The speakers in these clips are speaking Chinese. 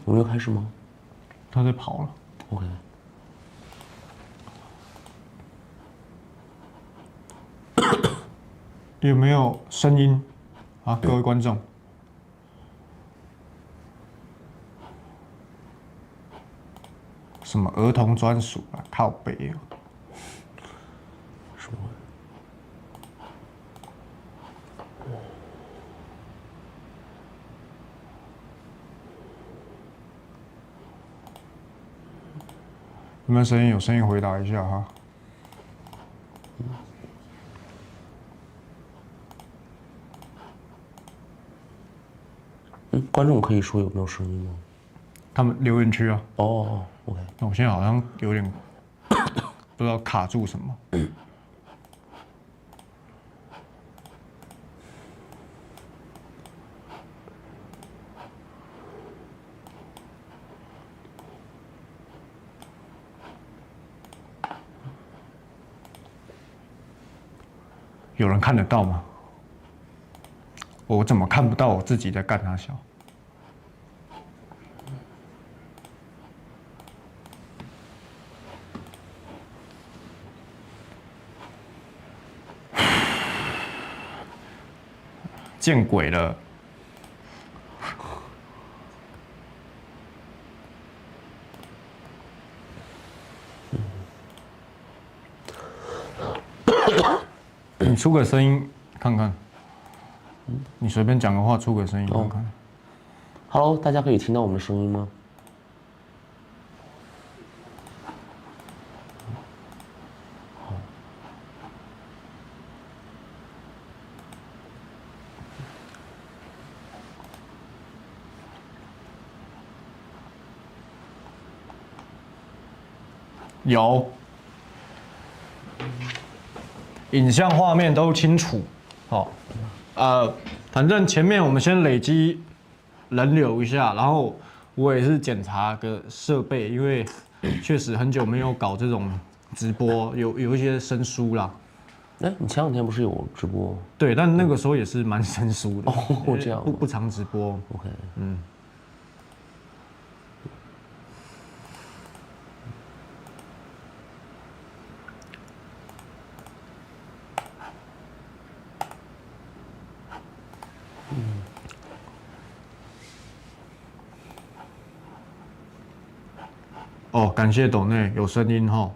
我们要开始吗？他在跑了。OK。有没有声音？啊，各位观众。什么儿童专属啊？靠北哦。什么？有没有声音？有声音回答一下哈。观众可以说有没有声音吗？他们留言区啊。哦 ，OK。那我现在好像有点不知道卡住什么。有人看得到吗？我怎么看不到我自己在干他小？见鬼了！你出个声音看看，你随便讲个话，出个声音看看。Hello， 大家可以听到我们的声音吗？有，影像画面都清楚。好，反正前面我们先累积人流一下，然后我也是检查个设备，因为确实很久没有搞这种直播，有一些生疏啦。哎，你前两天不是有直播？对，但那个时候也是蛮生疏的。哦，这样。不常直播。OK。哦，感谢斗内有声音哈。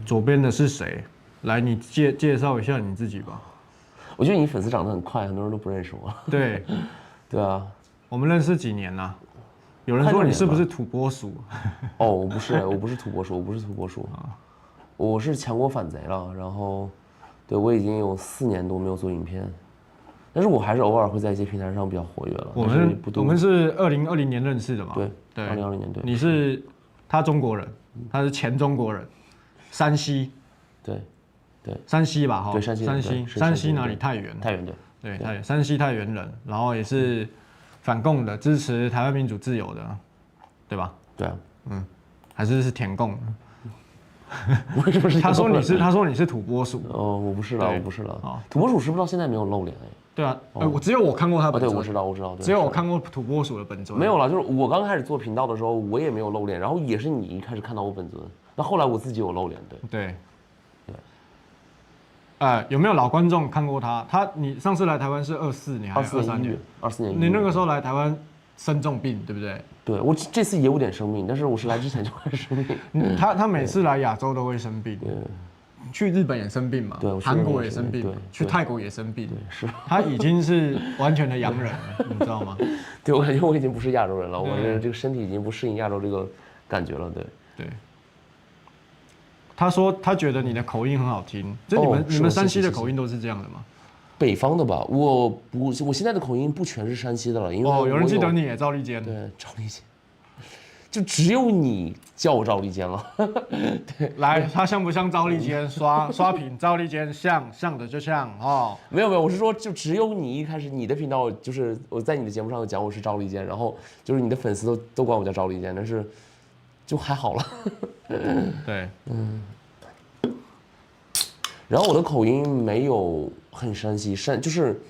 左边的是谁？来，你介绍一下你自己吧。我觉得你粉丝长得很快，很多人都不认识我。对，对啊。我们认识几年啦？有人说你是不是土拨鼠？哦，我不是，我不是土拨鼠，我不是土拨鼠，我是强国反贼了。然后，对我已经有4年多没有做影片，但是我还是偶尔会在一些平台上比较活跃了。我们是2020年认识的嘛？对，2020年对。你是他中国人，他是前中国人，山西。对，山西吧哈。对，山西哪里？太原。太原对，太原，山西太原人，然后也是反共的，支持台湾民主自由的，对吧？对啊。还是填共的。为什么是？他说你是土拨鼠。哦，我不是了，土拨鼠是不是到现在没有露脸哎？对啊，只有我看过他本尊。对，我知道。只有我看过土拨鼠的本尊。没有了，就是我刚开始做频道的时候，我也没有露脸，然后也是你一开始看到我本尊，那后来我自己有露脸，对。有没有老观众看过他？你上次来台湾是24年还是23年？24年。你那个时候来台湾生重病，对不对？对，我这次也有点生病，但是我是来之前就开始生病。他每次来亚洲都会生病。去日本也生病嘛，韩国也生病，去泰国也生病，是。他已经是完全的洋人了，你知道吗？对，我感觉我已经不是亚洲人了，我这个身体已经不适应亚洲这个感觉了，对。他说他觉得你的口音很好听，就你们山西的口音都是这样的吗？北方的吧，我现在的口音不全是山西的了，因为有人记得你也赵立坚，对，赵立坚。就只有你叫我赵立坚了。对，来，他像不像赵立坚？刷屏，赵立坚像的就像哦。没有，我是说，就只有你一开始你的频道就是我在你的节目上讲我是赵立坚，然后就是你的粉丝都管我叫赵立坚，但是就还好了。对，然后我的口音没有很山西，就是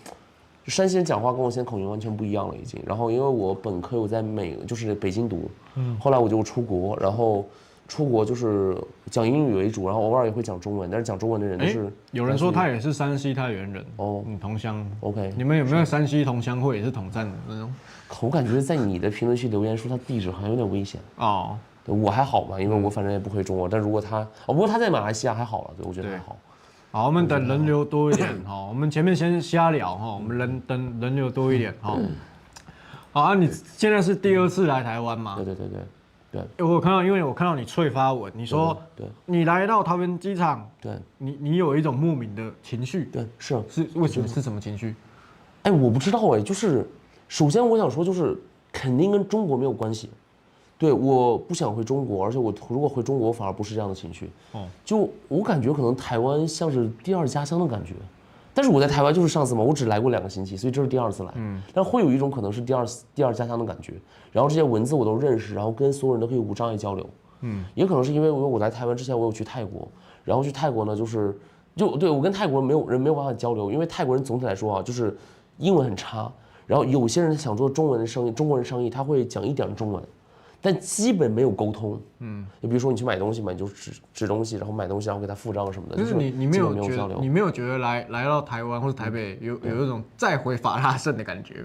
山西人讲话跟我现在口音完全不一样了已经。然后因为我本科有在就是北京读，后来我就出国，然后出国就是讲英语为主，然后偶尔也会讲中文，但是讲中文的人都是。有人说他也是山西太原人哦，你同乡 ，OK， 你们有没有山西同乡会也是统战的那种？我感觉在你的评论区留言说他地址好像有点危险哦。我还好嘛，因为我反正也不会中国，但如果他不过他在马来西亚还好了，对我觉得还好。好，我们等人流多一点哈，我们前面先瞎聊哈，我们等人流多一点哈。好啊，你现在是第2次来台湾吗？对。因为我看到你翠发文，你说你来到桃园机场，对，你有一种莫名的情绪，对，是为什么是什么情绪？哎，我不知道哎，就是首先我想说就是肯定跟中国没有关系。对，我不想回中国，而且我如果回中国，反而不是这样的情绪。哦，就我感觉可能台湾像是第2家乡的感觉，但是我在台湾就是上次嘛，我只来过2个星期，所以这是第2次来。但会有一种可能是第二家乡的感觉。然后这些文字我都认识，然后跟所有人都可以无障碍交流。也可能是因为我来台湾之前我有去泰国，然后去泰国呢对我跟泰国人没有办法交流，因为泰国人总体来说啊就是英文很差，然后有些人想做中国人生意，他会讲一点中文。但基本没有沟通，就比如说你去买东西嘛，你就指东西，然后买东西，然后给他付账什么的。就是你没有觉得来到台湾或者台北有一种再回法拉盛的感觉，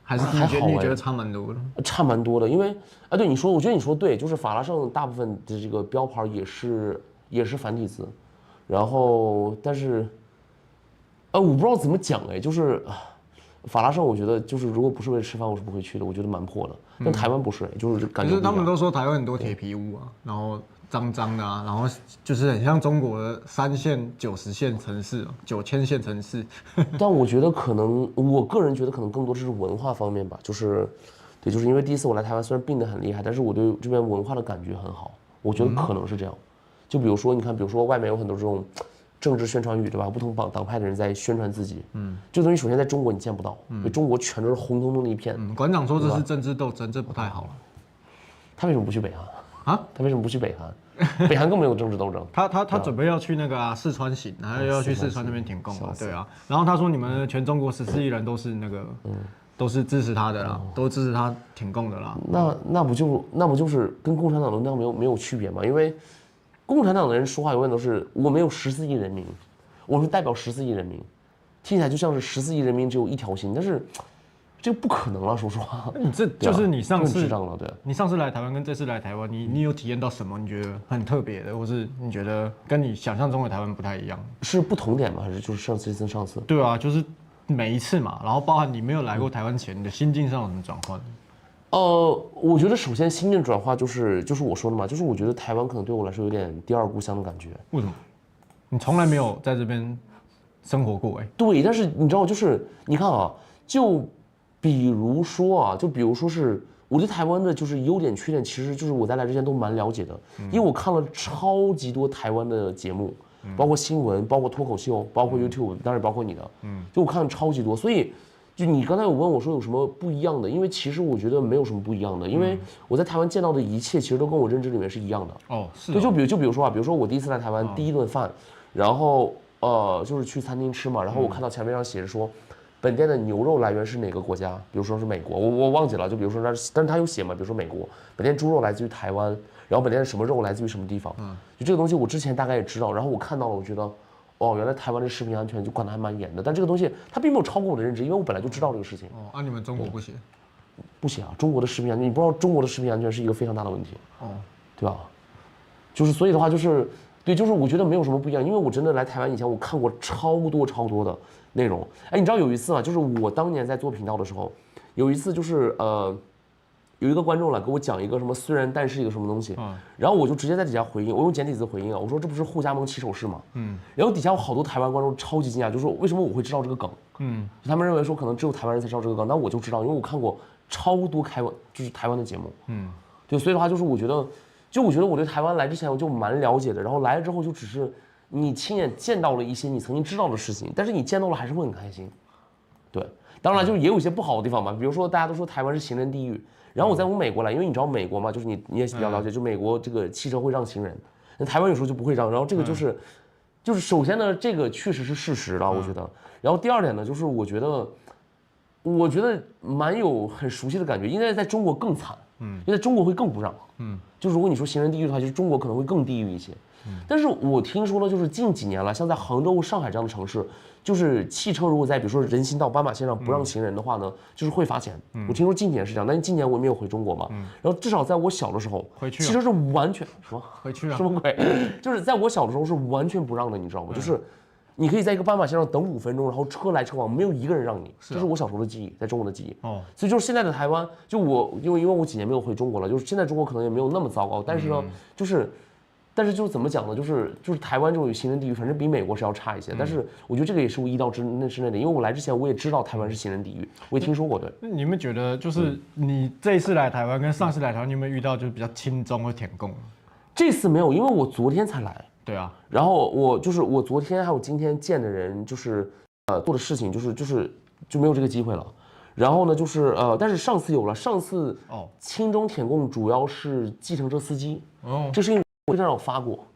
还是你觉得差蛮多的？差蛮多的，因为对你说，我觉得你说对，就是法拉盛大部分的这个标牌也是繁体字，然后但是我不知道怎么讲哎，就是法拉盛我觉得就是如果不是为了吃饭，我是不会去的，我觉得蛮破的。但台湾不是，就是感觉。可是他们都说台湾很多铁皮屋啊，然后脏脏的啊，然后就是很像中国的3线、90线城市，9000线城市。但我觉得可能，我个人觉得可能更多是文化方面吧，就是因为第一次我来台湾，虽然病得很厉害，但是我对这边文化的感觉很好，我觉得可能是这样。就比如说，你看，比如说外面有很多这种政治宣传语，对吧？不同党派的人在宣传自己，这东西首先在中国你见不到，因为中国全都是红彤彤的一片。馆长说这是政治斗争，这不太好了。他为什么不去北韩啊？他为什么不去北韩？北韩更没有政治斗争。他准备要去那个四川行，然后要去四川那边挺共的，对啊。然后他说你们全中国14亿人都是那个，都是支持他的啦，都支持他挺共的啦。那不就是跟共产党的那样没有区别吗？因为共产党的人说话永远都是我们有14亿人民，我是代表14亿人民，听起来就像是14亿人民只有一条心，但是。这个不可能了，说实话。你这就是你上次对，你上次来台湾跟这次来台湾，你有体验到什么？你觉得很特别的，或是你觉得跟你想象中的台湾不太一样？是不同点吗？还是就是上次跟上次？对啊，就是每一次嘛，然后包含你没有来过台湾前，你的心境上有什么转换？我觉得首先心境转化就是我说的嘛，就是我觉得台湾可能对我来说有点第2故乡的感觉。为什么？你从来没有在这边生活过对，但是你知道，就是你看啊，比如说是我对台湾的就是优点缺点，其实就是我在来之前都蛮了解的，因为我看了超级多台湾的节目，包括新闻，包括脱口秀，包括 YouTube， 当然包括你的，就我看了超级多，所以就你刚才有问我说有什么不一样的，因为其实我觉得没有什么不一样的，因为我在台湾见到的一切其实都跟我认知里面是一样的。是。对，就比如说我第一次来台湾第1顿饭，然后就是去餐厅吃嘛，然后我看到墙面上写着说。本店的牛肉来源是哪个国家？比如说是美国，我忘记了。就比如说但是他有写嘛，比如说美国，本店猪肉来自于台湾，然后本店的什么肉来自于什么地方？就这个东西我之前大概也知道，然后我看到了，我觉得，原来台湾的食品安全就管得还蛮严的。但这个东西它并没有超过我的认知，因为我本来就知道这个事情。你们中国不写？不写啊，中国的食品安全，你不知道中国的食品安全是一个非常大的问题。对吧？就是所以的话就是对，就是我觉得没有什么不一样，因为我真的来台湾以前我看过超多的。内容，你知道有一次啊，就是我当年在做频道的时候，有一次就是有一个观众来给我讲一个什么虽然但是一个什么东西，然后我就直接在底下回应，我用简体字回应啊，我说这不是互加盟起手式吗？然后底下有好多台湾观众超级惊讶，就说为什么我会知道这个梗？他们认为说可能只有台湾人才知道这个梗，但我就知道，因为我看过超多就是台湾的节目，对，所以的话就是我觉得我对台湾来之前我就蛮了解的，然后来了之后就只是。你亲眼见到了一些你曾经知道的事情，但是你见到了还是会很开心，对。当然，就是也有一些不好的地方嘛，比如说大家都说台湾是行人地狱，然后我再从美国来，因为你知道美国嘛，就是你也比较了解，就美国这个汽车会让行人，那台湾有时候就不会让，然后这个就是首先呢，这个确实是事实了，我觉得。然后第2点呢，就是我觉得我觉得蛮有很熟悉的感觉，应该在中国更惨，因为在中国会更不让，就如果你说行人地狱的话，就是中国可能会更地狱一些。但是我听说呢，就是近几年来，像在杭州、上海这样的城市，就是汽车如果在比如说人行道、斑马线上不让行人的话呢，就是会罚钱。我听说今年是这样，但是今年我也没有回中国嘛。然后至少在我小的时候，汽车是完全什么回去啊？什么鬼？就是在我小的时候是完全不让的，你知道吗？就是你可以在一个斑马线上等5分钟，然后车来车往，没有一个人让你。这是我小时候的记忆，在中国的记忆。所以就是现在的台湾，就我因为我几年没有回中国了，就是现在中国可能也没有那么糟糕，但是呢，但是就是怎么讲呢？就是台湾这种行人地狱，反正比美国是要差一些。但是我觉得这个也是我意料之内的，因为我来之前我也知道台湾是行人地狱，我也听说过。对，那你们觉得就是你这一次来台湾跟上次来台湾，你有没有遇到就是比较亲中或舔共？这次没有，因为我昨天才来。对啊，然后我昨天还有今天见的人，就是做的事情就没有这个机会了。然后呢，但是上次有了，上次亲中舔共主要是计程车司机，这是因为微信上有发过，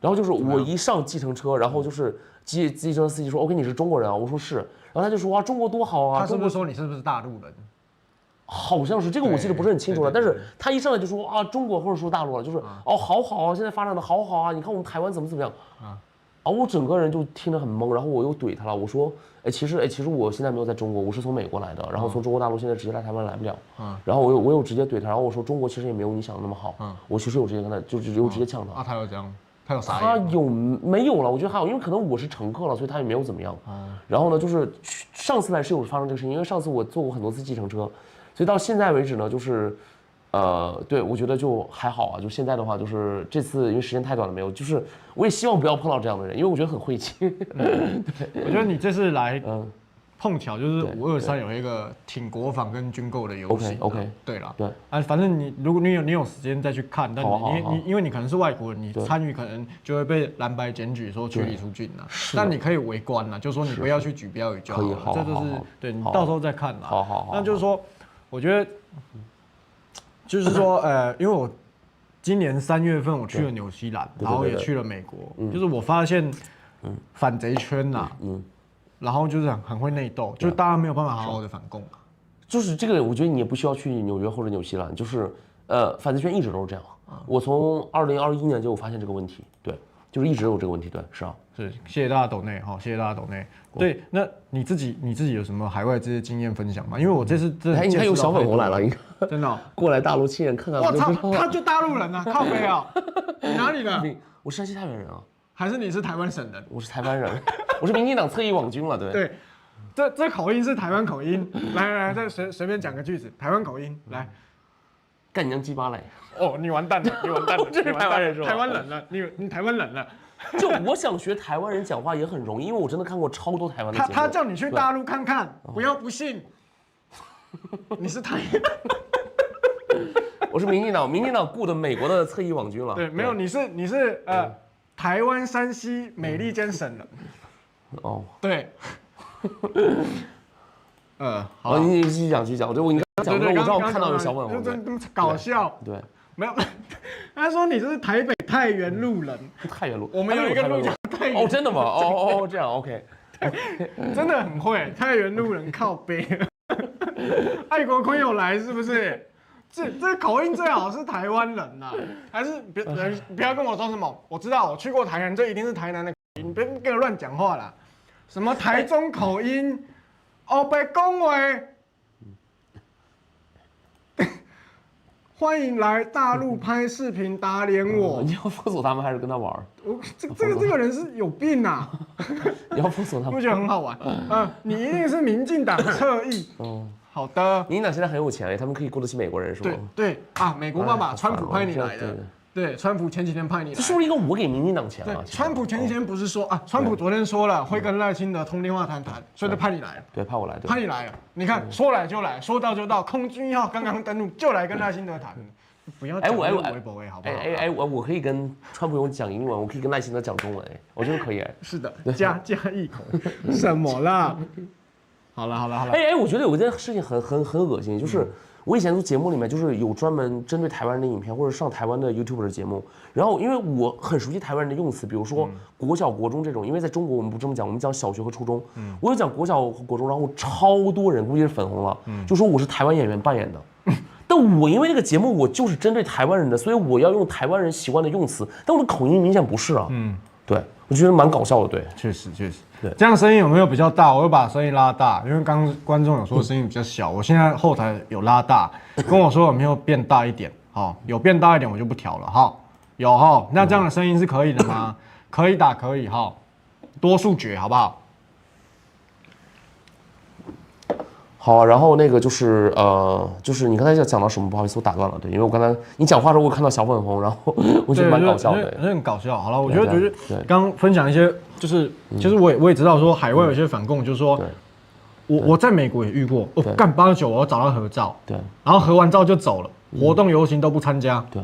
然后就是我一上计程车，然后就是计程车司机说 OK 你是中国人啊，我说是，然后他就说哇中国多好啊，他是不是说你是不是大陆人？好像是这个我记得不是很清楚了，但是他一上来就说啊中国或者说大陆了，就是好好啊，现在发展的好好啊，你看我们台湾怎么样我整个人就听得很懵，然后我又怼他了，我说其实我现在没有在中国，我是从美国来的，然后从中国大陆现在直接来台湾来不了，然后我有直接怼他，然后我说中国其实也没有你想的那么好，我其实有直接跟他有直接呛他，他有这样，他有啥？他没有了？我觉得还好，因为可能我是乘客了，所以他也没有怎么样。然后呢，就是上次来是有发生这个事情，因为上次我坐过很多次计程车，所以到现在为止呢，对，我觉得就还好啊。就现在的话，就是这次因为时间太短了，没有，就是我也希望不要碰到这样的人，因为我觉得很晦气。我觉得你这次来，碰巧就是523有一个挺国防跟军购的游戏。OK， 对了，对啊，反正如果你有时间再去看，但你因为你可能是外国人，你参与可能就会被蓝白检举说驱离出境了。但你可以围观了，就说你不要去举标语就好了。这就是对你到时候再看啦。好，那就是说，我觉得。就是说，因为我今年3月份我去了纽西兰，然后也去了美国，就是我发现，反贼圈呐，然后就是很会内斗，就是大家没有办法好好的反共。就是这个，我觉得你也不需要去纽约或者纽西兰，就是反贼圈一直都是这样。我从2021年就有发现这个问题，对，就是一直有这个问题，对，是啊。是，谢谢大家抖内哈，谢谢大家抖内。对，那你自己有什么海外这些经验分享吗？因为我这次真的，你看有小粉红来了，你看，真的过来大陆亲眼看看。我操，他就大陆人啊，靠北啊！你哪里的？我是山西太原人啊。还是你是台湾省人？我是台湾人，我是民进党侧翼网军了，对。对，这口音是台湾口音。来，再随便讲个句子，台湾口音来。干你娘鸡巴嘞！哦，你完蛋了，你完蛋了，这是台湾人是吧？台湾人了，你台湾人了。就我想学台湾人讲话也很容易，因为我真的看过超多台湾的节目。他叫你去大陆看看，不要不信。你是台我是民进党雇的美国的侧翼网军了。对，没有，你是台湾山西美利坚省人。对。好，你继续讲。你刚讲的，我知道我看到有小粉红，真搞笑。对。没有，他说你是台北太原路人。太原路，我们有一个路叫太原。真的吗？这样 OK。真的很会，太原路人靠北。爱国朋友来是不是？这口音最好是台湾人呐，还是不要跟我说什么？我知道我去过台南，这一定是台南的口音，你别跟我乱讲话啦。什么台中口音？白讲话。欢迎来大陆拍视频打脸我！你要封锁他们还是跟他玩？这个人是有病啊！你要封锁他们，不觉得很好玩？你一定是民进党侧翼。好的。民进党现在很有钱，他们可以雇得起美国人，是吗？对啊，美国爸爸川普派你来的。对，川普前几天派你来。这是不是一个我给民进党钱啊？川普前几天不是说川普昨天说了会跟赖清德通电话谈，所以就派你来了。对，派我来。派你来了，你看说来就来，说到就到，空军1号刚刚登陆就来跟赖清德谈。不要讲微博好不好？我可以跟川普用讲英文，我可以跟赖清德讲中文，我觉得可以。是的，加一口。什么啦？好了。我觉得有一件事情很恶心，就是我以前做节目里面就是有专门针对台湾人的影片，或者上台湾的 YouTube 的节目。然后因为我很熟悉台湾人的用词，比如说国小、国中这种，因为在中国我们不这么讲，我们讲小学和初中。我有讲国小和国中，然后超多人估计是粉红了，就说我是台湾演员扮演的。但我因为这个节目我就是针对台湾人的，所以我要用台湾人习惯的用词，但我的口音明显不是啊。对，我觉得蛮搞笑的。对，确实。对，这样声音有没有比较大？我会把声音拉大，因为刚观众有说声音比较小，我现在后台有拉大，跟我说有没有变大一点？好，有变大一点我就不调了。好，有哈，那这样的声音是可以的吗？可以打，可以哈，多数决好不好？好啊，然后那个就是就是你刚才讲到什么？不好意思，我打断了。对，因为我刚才你讲话的时候，我看到小粉红，然后我觉得蛮搞笑的，很搞笑。好了，我觉得刚分享一些，就是其实我也知道说海外有一些反共，就是说我在美国也遇过，干89我要找他合照，对，然后合完照就走了，活动游行都不参加，对，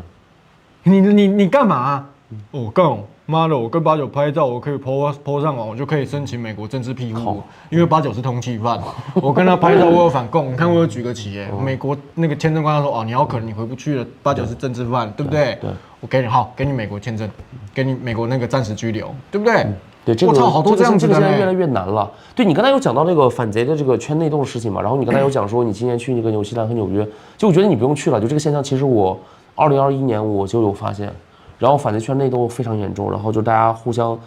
你干嘛啊？我干。妈的！我跟89拍照，我可以 po 上网，我就可以申请美国政治庇护，因为89是通缉犯。我跟他拍照，我有反共。你看我有举个旗，美国那个签证官他说：“哦，你好可能你回不去了，89是政治犯，对不对？”对，我给你好，给你美国签证，给你美国那个暂时居留，对不对？对，这个我操，好多这样子的，现在越来越难了。对你刚才有讲到那个反贼的这个圈内斗的事情嘛，然后你刚才有讲说你今年去那个纽西兰和纽约，就我觉得你不用去了，就这个现象，其实我2021年我就有发现。然后反贼圈内斗非常严重，然后就大家互相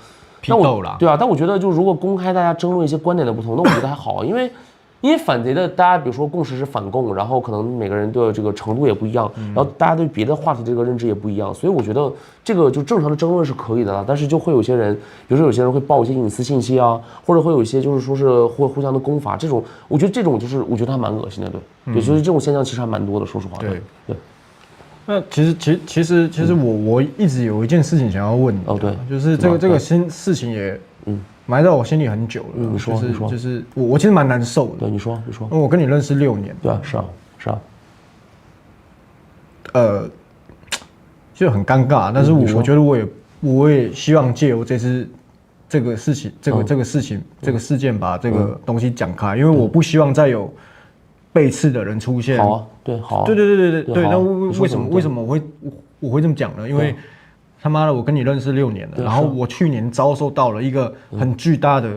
批斗了。对啊，但我觉得就如果公开大家争论一些观点的不同，那我觉得还好，因为反贼的大家比如说共识是反共，然后可能每个人的这个程度也不一样，然后大家对别的话题这个认知也不一样，所以我觉得这个就正常的争论是可以的了。但是就会有些人，比如说有些人会报一些隐私信息啊，或者会有一些就是说是会互相的攻伐，这种我觉得这种就是我觉得还蛮恶心的，对，就是这种现象其实还蛮多的，说实话。对。那其实我一直有一件事情想要问你，对，就是这个事情也埋在我心里很久了。你说，就是我其实蛮难受的。对，你说，因为我跟你认识6年。对啊，是啊。就很尴尬，但是我觉得我也希望借由这个事情，这个事件把这个东西讲开，因为我不希望再有背刺的人出现。好啊，对，好啊。对。那为什么我会这么讲呢？因为他妈的，我跟你认识6年了，然后我去年遭受到了一个很巨大的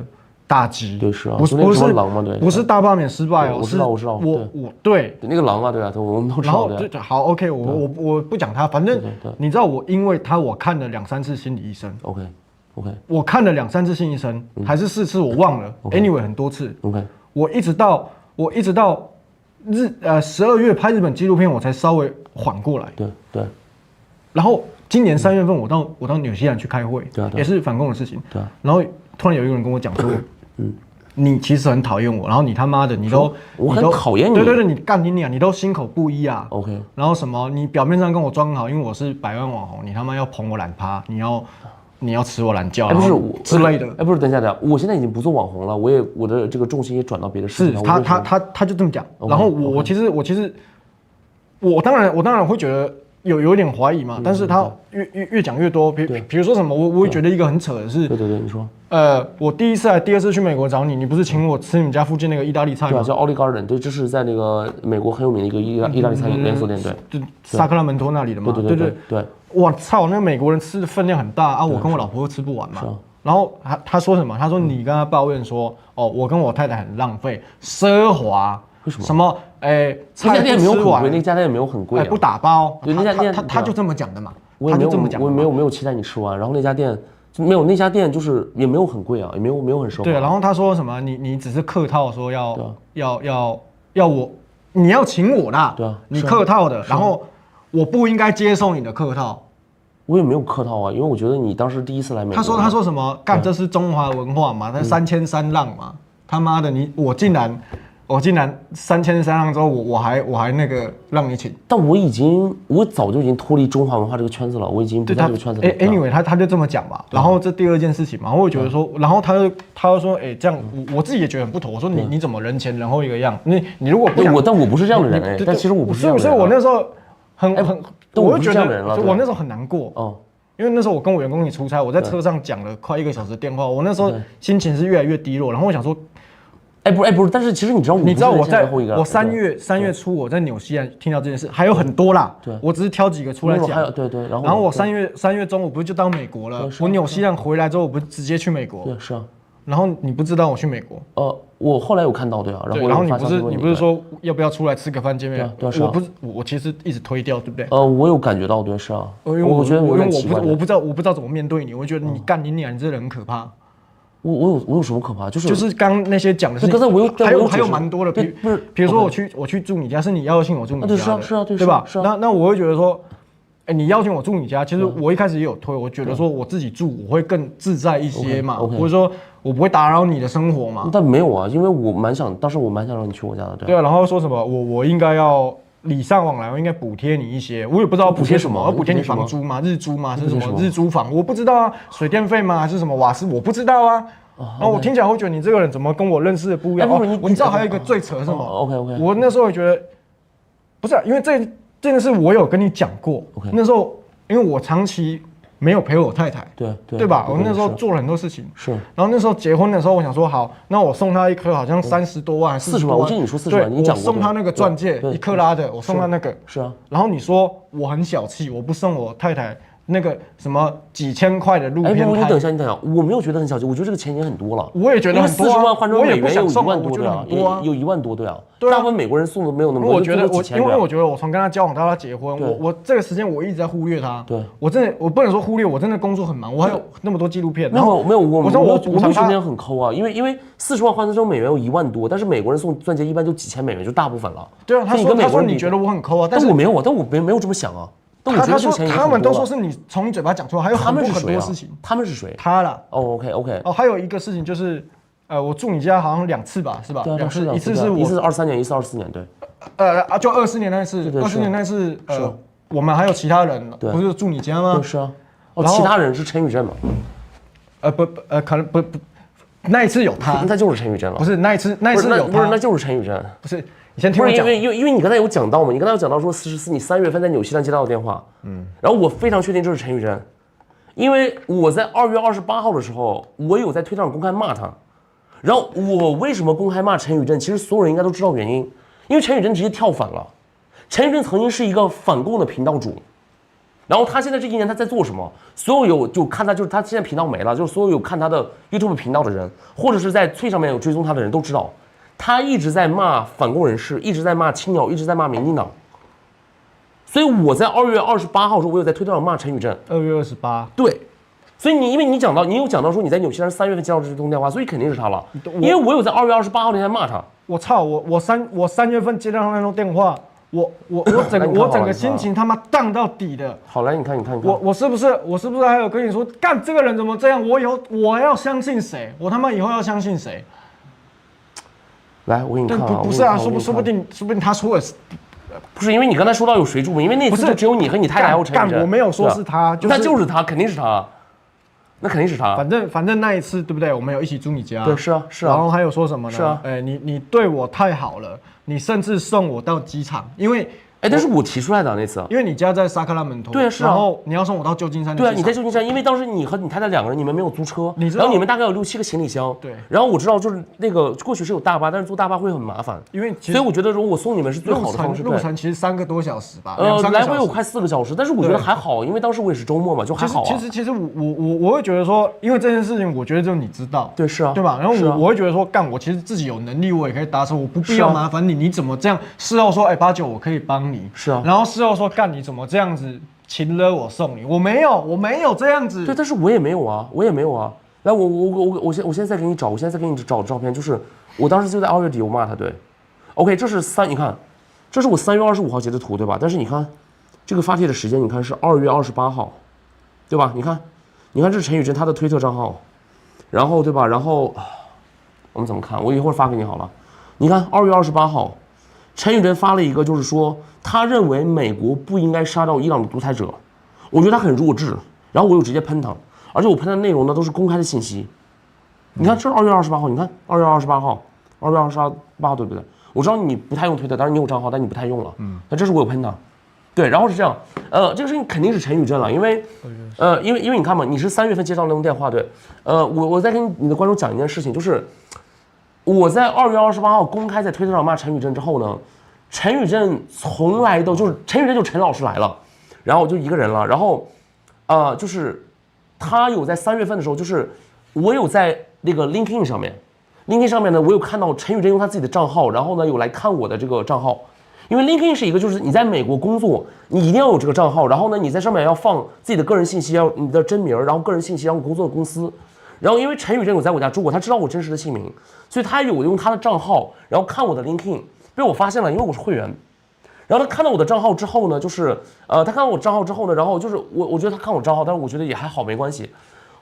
打击。对，是啊。不是大罢免失败哦。我知道。我对那个狼啊，对啊，我们都知道。然后好 ，OK， 我不讲他，反正你知道我因为我看了2-3次心理医生。OK，我看了2-3次心理医生，还是4次我忘了。Anyway， 很多次。OK， 我一直到12月拍日本纪录片，我才稍微缓过来。对。然后今年3月份，我到纽西兰去开会，也是反共的事情。对。然后突然有一个人跟我讲说，你其实很讨厌我，然后你他妈的我很讨厌你。对，你干你你都心口不一啊。OK。然后什么，你表面上跟我装好，因为我是100万网红，你他妈要捧我懒趴，你要吃我懒觉，不是之类的。不是，等一下，我现在已经不做网红了，我的这个重心也转到别的事情上。是他就这么讲，然后我其实我当然会觉得有点怀疑嘛，但是他越讲越多，比如说什么，我会觉得一个很扯的是，对，你说，我第2次去美国找你，你不是请我吃你们家附近那个意大利菜吗？对啊，叫 Olive Garden， 对，这是在那个美国很有名的一个意大利菜连锁店，对，就萨克拉门托那里的嘛，对。我操，那个美国人吃的分量很大啊，我跟我老婆都吃不完嘛。然后他说什么？他说你跟他抱怨说，我跟我太太很浪费、奢华，为什么？什么？菜不吃完，那家店没有很贵，不打包。对，那家店他就这么讲的嘛。他就这么讲，我没有期待你吃完，然后那家店没有，那家店就是也没有很贵啊，也没有很奢华。对，然后他说什么？你只是客套说要我，你要请我啦，对啊，你客套的，然后我不应该接受你的客套。我也没有客套啊，因为我觉得你当时第一次来美国，他说什么？干，这是中华文化嘛，那3003浪嘛，他妈的我竟然3003浪之后，我还那个让你请，但我早就已经脱离中华文化这个圈子了，我已经不在这个圈子里。Anyway， 他就这么讲嘛，然后这第2件事情嘛，我会觉得说，然后他又说，这样我自己也觉得很不妥，我说你怎么人前人后一个样？你如果不想，但我不是这样的人但其实我不是这样的人，所以我那时候我就觉得我那时候很难过，因为那时候我跟我员工一起出差，我在车上讲了快1个小时的电话，我那时候心情是越来越低落，然后我想说，不是，但是其实你知道我3月初我在纽西兰听到这件事，还有很多啦。对，我只是挑几个出来讲。对，然后我3月中我不是就到美国了？我纽西兰回来之后，我不是直接去美国？对，是啊。然后你不知道我去美国？我后来有看到，对啊。然后你不是说要不要出来吃个饭见面？对，是啊。我其实一直推掉，对不对？我有感觉到，对，是啊。我觉得我不知道怎么面对你，我觉得你干你娘，你这人很可怕。我有什么可怕？就是刚那些讲的事情，还有蛮多的，比如说我去住你家，是你邀请我住你家的，是啊，对吧？那我会觉得说，你邀请我住你家，其实我一开始也有推，我觉得说我自己住我会更自在一些嘛，或者说我不会打扰你的生活嘛。但没有啊，因为当时我蛮想让你去我家的，对啊。然后说什么我应该要礼尚往来，我应该补贴你一些，我也不知道补贴什么，补贴你房租吗？日租吗？是什么日租房？我不知道啊，水电费吗？还是什么瓦斯？我不知道啊。然后我听起来会觉得你这个人怎么跟我认识的不一样？你知道还有一个最扯是什么 ？OK， 我那时候觉得不是，因为这件事我有跟你讲过。那时候因为我长期没有陪我太太，对吧？我那时候做了很多事情，是。然后那时候结婚的时候，我想说好，那我送她一颗好像30多万，40万。我记得你说40万，你讲过。我送她那个钻戒，1克拉的，我送她那个。是啊。然后你说我很小气，我不送我太太那个什么几千块的路边摊。你等一下，我没有觉得很小气，我觉得这个钱已经很多了。我也觉得很多。40万换成美元有1万多，对啊，有1万多，对啊。大部分美国人送的没有那么多。因为我觉得我从跟他交往到他结婚，我这个时间我一直在忽略他。对，我不能说忽略，我真的工作很忙，我还有那么多纪录片。没有，我没有觉得很抠啊，因为40万换成美元有1万多，但是美国人送钻戒一般就几千美元，就大部分了。对啊，他说你觉得我很抠啊，但我没有啊，但我没有这么想啊。他说他们都说是你从你嘴巴讲出来，还有很多事情。他们是谁？他啦。OK。还有一个事情就是，我住你家好像2次吧，是吧？2次，一次是23年，一次24年，对。就24年那次，24年那次，我们还有其他人，不是住你家吗？是啊。其他人是陈宇正吗？可能不，那一次有他，那就是陈宇正了。不是那一次有他，不是那就是陈宇正。不是。你先听我讲，因为你刚才有讲到嘛，你刚才有讲到说你3月份在纽西兰接到的电话，然后我非常确定这是陈宇正，因为我在2月28号的时候，我有在推特上公开骂他，然后我为什么公开骂陈宇正？其实所有人应该都知道原因，因为陈宇正直接跳反了，陈宇正曾经是一个反共的频道主，然后他现在这1年他在做什么？所有就看他，就是他现在频道没了，就是所有有看他的 YouTube 频道的人，或者是在推上面有追踪他的人都知道。他一直在骂反共人士，一直在骂青鸟，一直在骂民进党。所以我在2月28号的时候，我有在推特上骂陈宇正。2月28。对。所以因为你有讲到说你在纽西兰3月份接到这通电话，所以肯定是他了。因为我有在2月28号那天骂他。我操！我3月份接到那通电话，我整个心情他妈荡到底的。好来，你看。我是不是还有跟你说，干这个人怎么这样？我要相信谁？我他妈以后要相信谁？来，我给你看啊！不是啊，说不定他说的是，不是因为你刚才说到有谁住吗？因为那次就只有你和你太太还有陈宇正。我没有说是他，那就是他，肯定是他，那肯定是他。反正那一次对不对？我们有一起住你家。对，是啊。然后还有说什么呢？是啊。你对我太好了，你甚至送我到机场，因为。但是我提出来的那次，因为你家在萨克拉门托，对，是啊，然后你要送我到旧金山，对啊，你在旧金山，因为当时你和你太太2个人，你们没有租车，然后你们大概有6、7个行李箱，对，然后我知道就是那个过去是有大巴，但是坐大巴会很麻烦，所以我觉得如果我送你们是最好的方式，路程其实3个多小时吧，来回有快4个小时，但是我觉得还好，因为当时我也是周末嘛，就还好。其实我会觉得说，因为这件事情，我觉得只有你知道，对，是啊，对吧？然后我会觉得说，干我其实自己有能力，我也可以达成，我不必要麻烦你，你怎么这样？事后说，89我可以帮你，是啊，然后事后说。干你怎么这样子亲了我送你？我没有这样子。对，但是我也没有啊。来，我现在再给你找，照片，就是我当时就在2月底我骂他，对。OK， 这是你看，这是我3月25号截的图，对吧？但是你看这个发帖的时间，你看是2月28号，对吧？你看这是陈宇正他的推特账号，然后对吧？然后我们怎么看？我一会儿发给你好了。你看2月28号。陈宇正发了一个，就是说他认为美国不应该杀掉伊朗的独裁者，我觉得他很弱智，然后我又直接喷他，而且我喷他的内容呢都是公开的信息。你看，这是2月28号，你看2月28号，2月28号对不对？我知道你不太用推特，当然你有账号，但你不太用了。那这是我有喷他，对，然后是这样，这个事情肯定是陈宇正了，因为你看嘛，你是3月份接到那通电话，对，我再跟你的观众讲一件事情，就是。我在2月28号公开在推特上骂陈宇正之后呢，陈宇正从来都就是陈宇正就陈老师来了，然后我就一个人了，然后就是他有在3月份的时候，就是我有在那个 LinkedIn 上面呢，我有看到陈宇正用他自己的账号，然后呢有来看我的这个账号。因为 LinkedIn 是一个，就是你在美国工作，你一定要有这个账号，然后呢，你在上面要放自己的个人信息，要你的真名，然后个人信息，然后工作的公司。然后因为陈宇正有在我家住过，他知道我真实的姓名，所以他有用他的账号，然后看我的 LinkedIn， 被我发现了，因为我是会员。然后他看到我的账号之后呢，就是他看到我账号之后呢，然后就是我觉得他看我账号，但是我觉得也还好，没关系。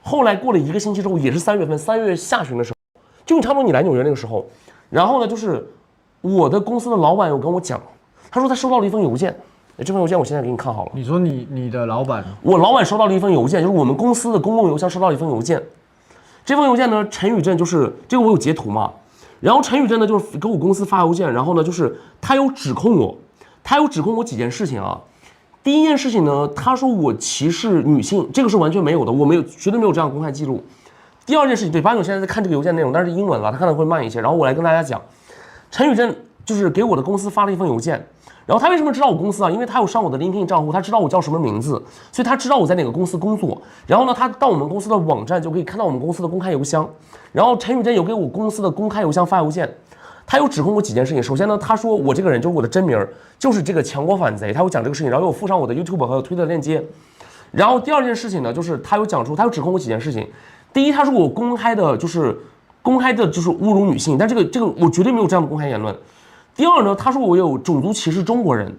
后来过了1个星期之后，也是3月份，3月下旬的时候，就差不多你来纽约那个时候，然后呢，就是我的公司的老板有跟我讲。他说他收到了一封邮件，这封邮件我现在给你看好了。你说你的老板？我老板收到了一封邮件，就是我们公司的公共邮箱收到了一封邮件。这封邮件呢，陈宇正就是这个我有截图嘛。然后陈宇正呢就是给我公司发邮件，然后呢就是他有指控我几件事情啊。第一件事情呢，他说我歧视女性，这个是完全没有的，我绝对没有这样公开记录。第二件事情，对，八九现在在看这个邮件内容，但是英文了，他可能会慢一些。然后我来跟大家讲，陈宇正就是给我的公司发了一封邮件。然后他为什么知道我公司啊？因为他有上我的 LinkedIn 账户，他知道我叫什么名字，所以他知道我在哪个公司工作。然后呢，他到我们公司的网站就可以看到我们公司的公开邮箱。然后陈宇正有给我公司的公开邮箱发邮件，他有指控我几件事情。首先呢，他说我这个人就是我的真名就是这个强国反贼，他有讲这个事情，然后有附上我的 YouTube 和推特链接。然后第二件事情呢，就是他有讲出，他有指控我几件事情。第一，他说我公开的就是侮辱女性，但这个我绝对没有这样的公开言论。第二呢，他说我有种族歧视中国人，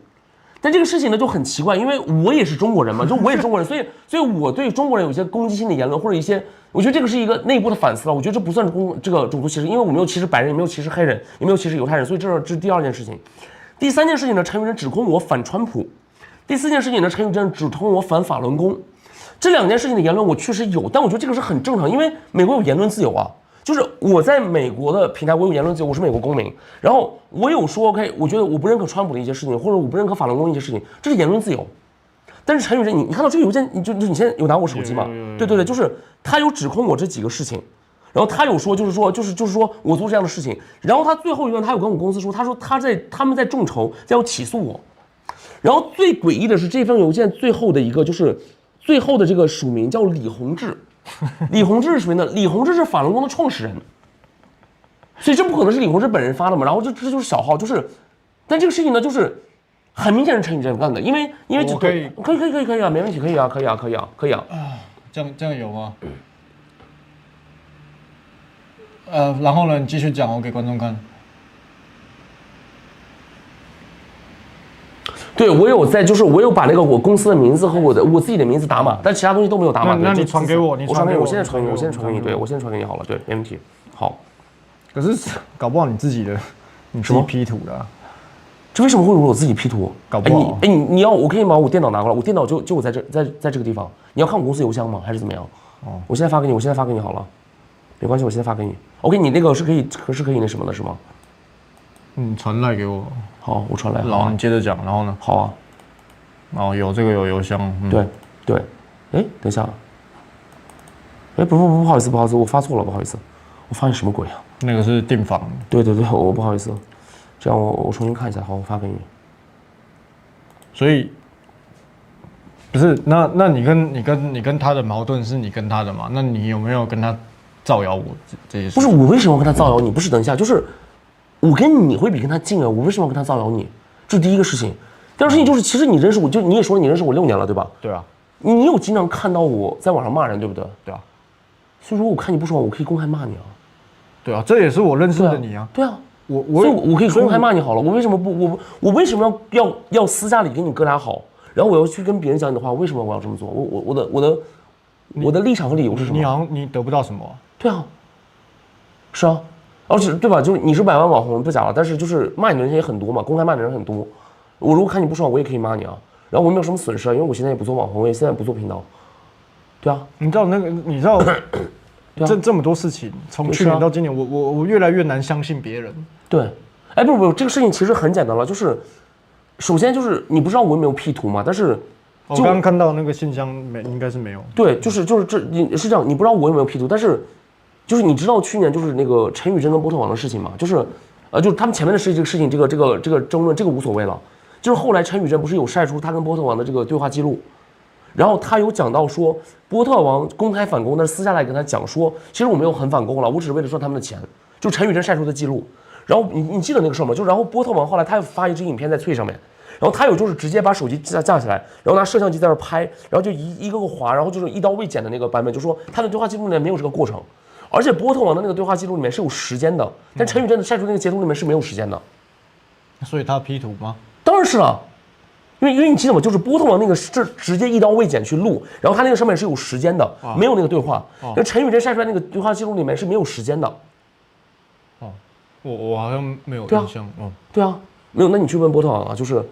但这个事情呢就很奇怪，因为我也是中国人嘛，就我也是中国人，所以我对中国人有一些攻击性的言论或者一些，我觉得这个是一个内部的反思了，我觉得这不算是这个种族歧视，因为我没有歧视白人，也没有歧视黑人，也没有歧视犹太人，所以这是第二件事情。第三件事情呢，陈宇正指控我反川普。第四件事情呢，陈宇正指控我反法轮功。这两件事情的言论我确实有，但我觉得这个是很正常，因为美国有言论自由啊。就是我在美国的平台，我有言论自由，我是美国公民。然后我有说 OK， 我觉得我不认可川普的一些事情，或者我不认可法轮功一些事情，这是言论自由。但是陈宇正，你看到这个邮件，你现在有拿我手机吗？对，就是他有指控我这几个事情，然后他有说就是说我做这样的事情，然后他最后一段他有跟我公司说，他说他们在众筹要起诉我。然后最诡异的是这封邮件最后的一个就是最后的这个署名叫李洪志。李洪志是谁呢？李洪志是法轮功的创始人，所以这不可能是李洪志本人发的嘛？然后这就是小号，就是，但这个事情呢，就是很明显是陈宇正干的，因为可以啊，没问题，可以啊。这样有吗？然后呢，你继续讲，我给观众看。对，我有在，就是我有把那个我公司的名字和我自己的名字打码，但其他东西都没有打码。那你传给我，我传给你，我现在传给你，对，我现在传给你好了，对，没问题。好，可是搞不好你自己 P 图的、啊，这为什么会有我自己 P 图？搞不好。你要我可以把我电脑拿过来，我电脑就我在这个地方。你要看我公司邮箱吗？还是怎么样？哦，我现在发给你好了，没关系，我现在发给你。OK， 你那个是可以那什么的是吗？传来给我。好，我传来。然后你接着讲，然后呢？好啊。哦，有这个有邮箱。对。哎，等一下。哎，不好意思，我发错了，不好意思。我发现什么鬼啊？那个是订房。对，我不好意思。这样我重新看一下，好，我发给你。所以不是那你跟他的矛盾是你跟他的嘛？那你有没有跟他造谣我这些事？不是，我为什么要跟他造谣你？不是，等一下，就是我跟你会比跟他近啊，我为什么要跟他造谣你？这是第一个事情。第二个事情就是，其实你认识我，就你也说你认识我6年了，对吧？对啊。你有经常看到我在网上骂人，对不对？对啊。所以说我看你不爽，我可以公开骂你啊。对啊，这也是我认识的你啊。对啊。所以我可以公开骂你好了。我为什么不我为什么要私下里跟你哥俩好，然后我要去跟别人讲你的话？为什么我要这么做？我的立场和理由是什么？你得不到什么？对啊。是啊。而且对吧？就是你是100万网红不假了，但是就是骂你的人也很多嘛，公开骂你的人很多。我如果看你不爽，我也可以骂你啊。然后我没有什么损失啊，因为我现在也不做网红，我也现在不做频道。对啊。你知道这么多事情，从去年到今年，我越来越难相信别人。对。哎，不，这个事情其实很简单了，就是首先就是你不知道我有没有 P 图嘛，但是我刚刚看到那个信箱应该是没有。对，就是这你是这样，你不知道我有没有 P 图，但是就是你知道去年就是那个陈宇真跟波特王的事情吗？就是就是他们前面的这个事情，这个争论，这个无所谓了。就是后来陈宇真不是有晒出他跟波特王的这个对话记录，然后他有讲到说波特王公开反攻，但是私下来跟他讲说，其实我没有很反攻了，我只是为了赚他们的钱。就陈宇真晒出的记录，然后你记得那个事儿吗？就然后波特王后来他又发一支影片在脆上面，然后他有就是直接把手机架起来，然后拿摄像机在那拍，然后就一个个划，然后就是一刀未剪的那个版本，就说他的对话记录里面没有这个过程，而且波特王的那个对话记录里面是有时间的，但陈宇真的晒出那个截图里面是没有时间的。所以他 P 图吗？当然是了，因为你记得吗？就是波特王那个是直接一刀未剪去录，然后他那个上面是有时间的，没有那个对话。那陈宇真晒出来那个对话记录里面是没有时间的。哦，我好像没有印象。对啊，没有。那你去问波特王啊，就是，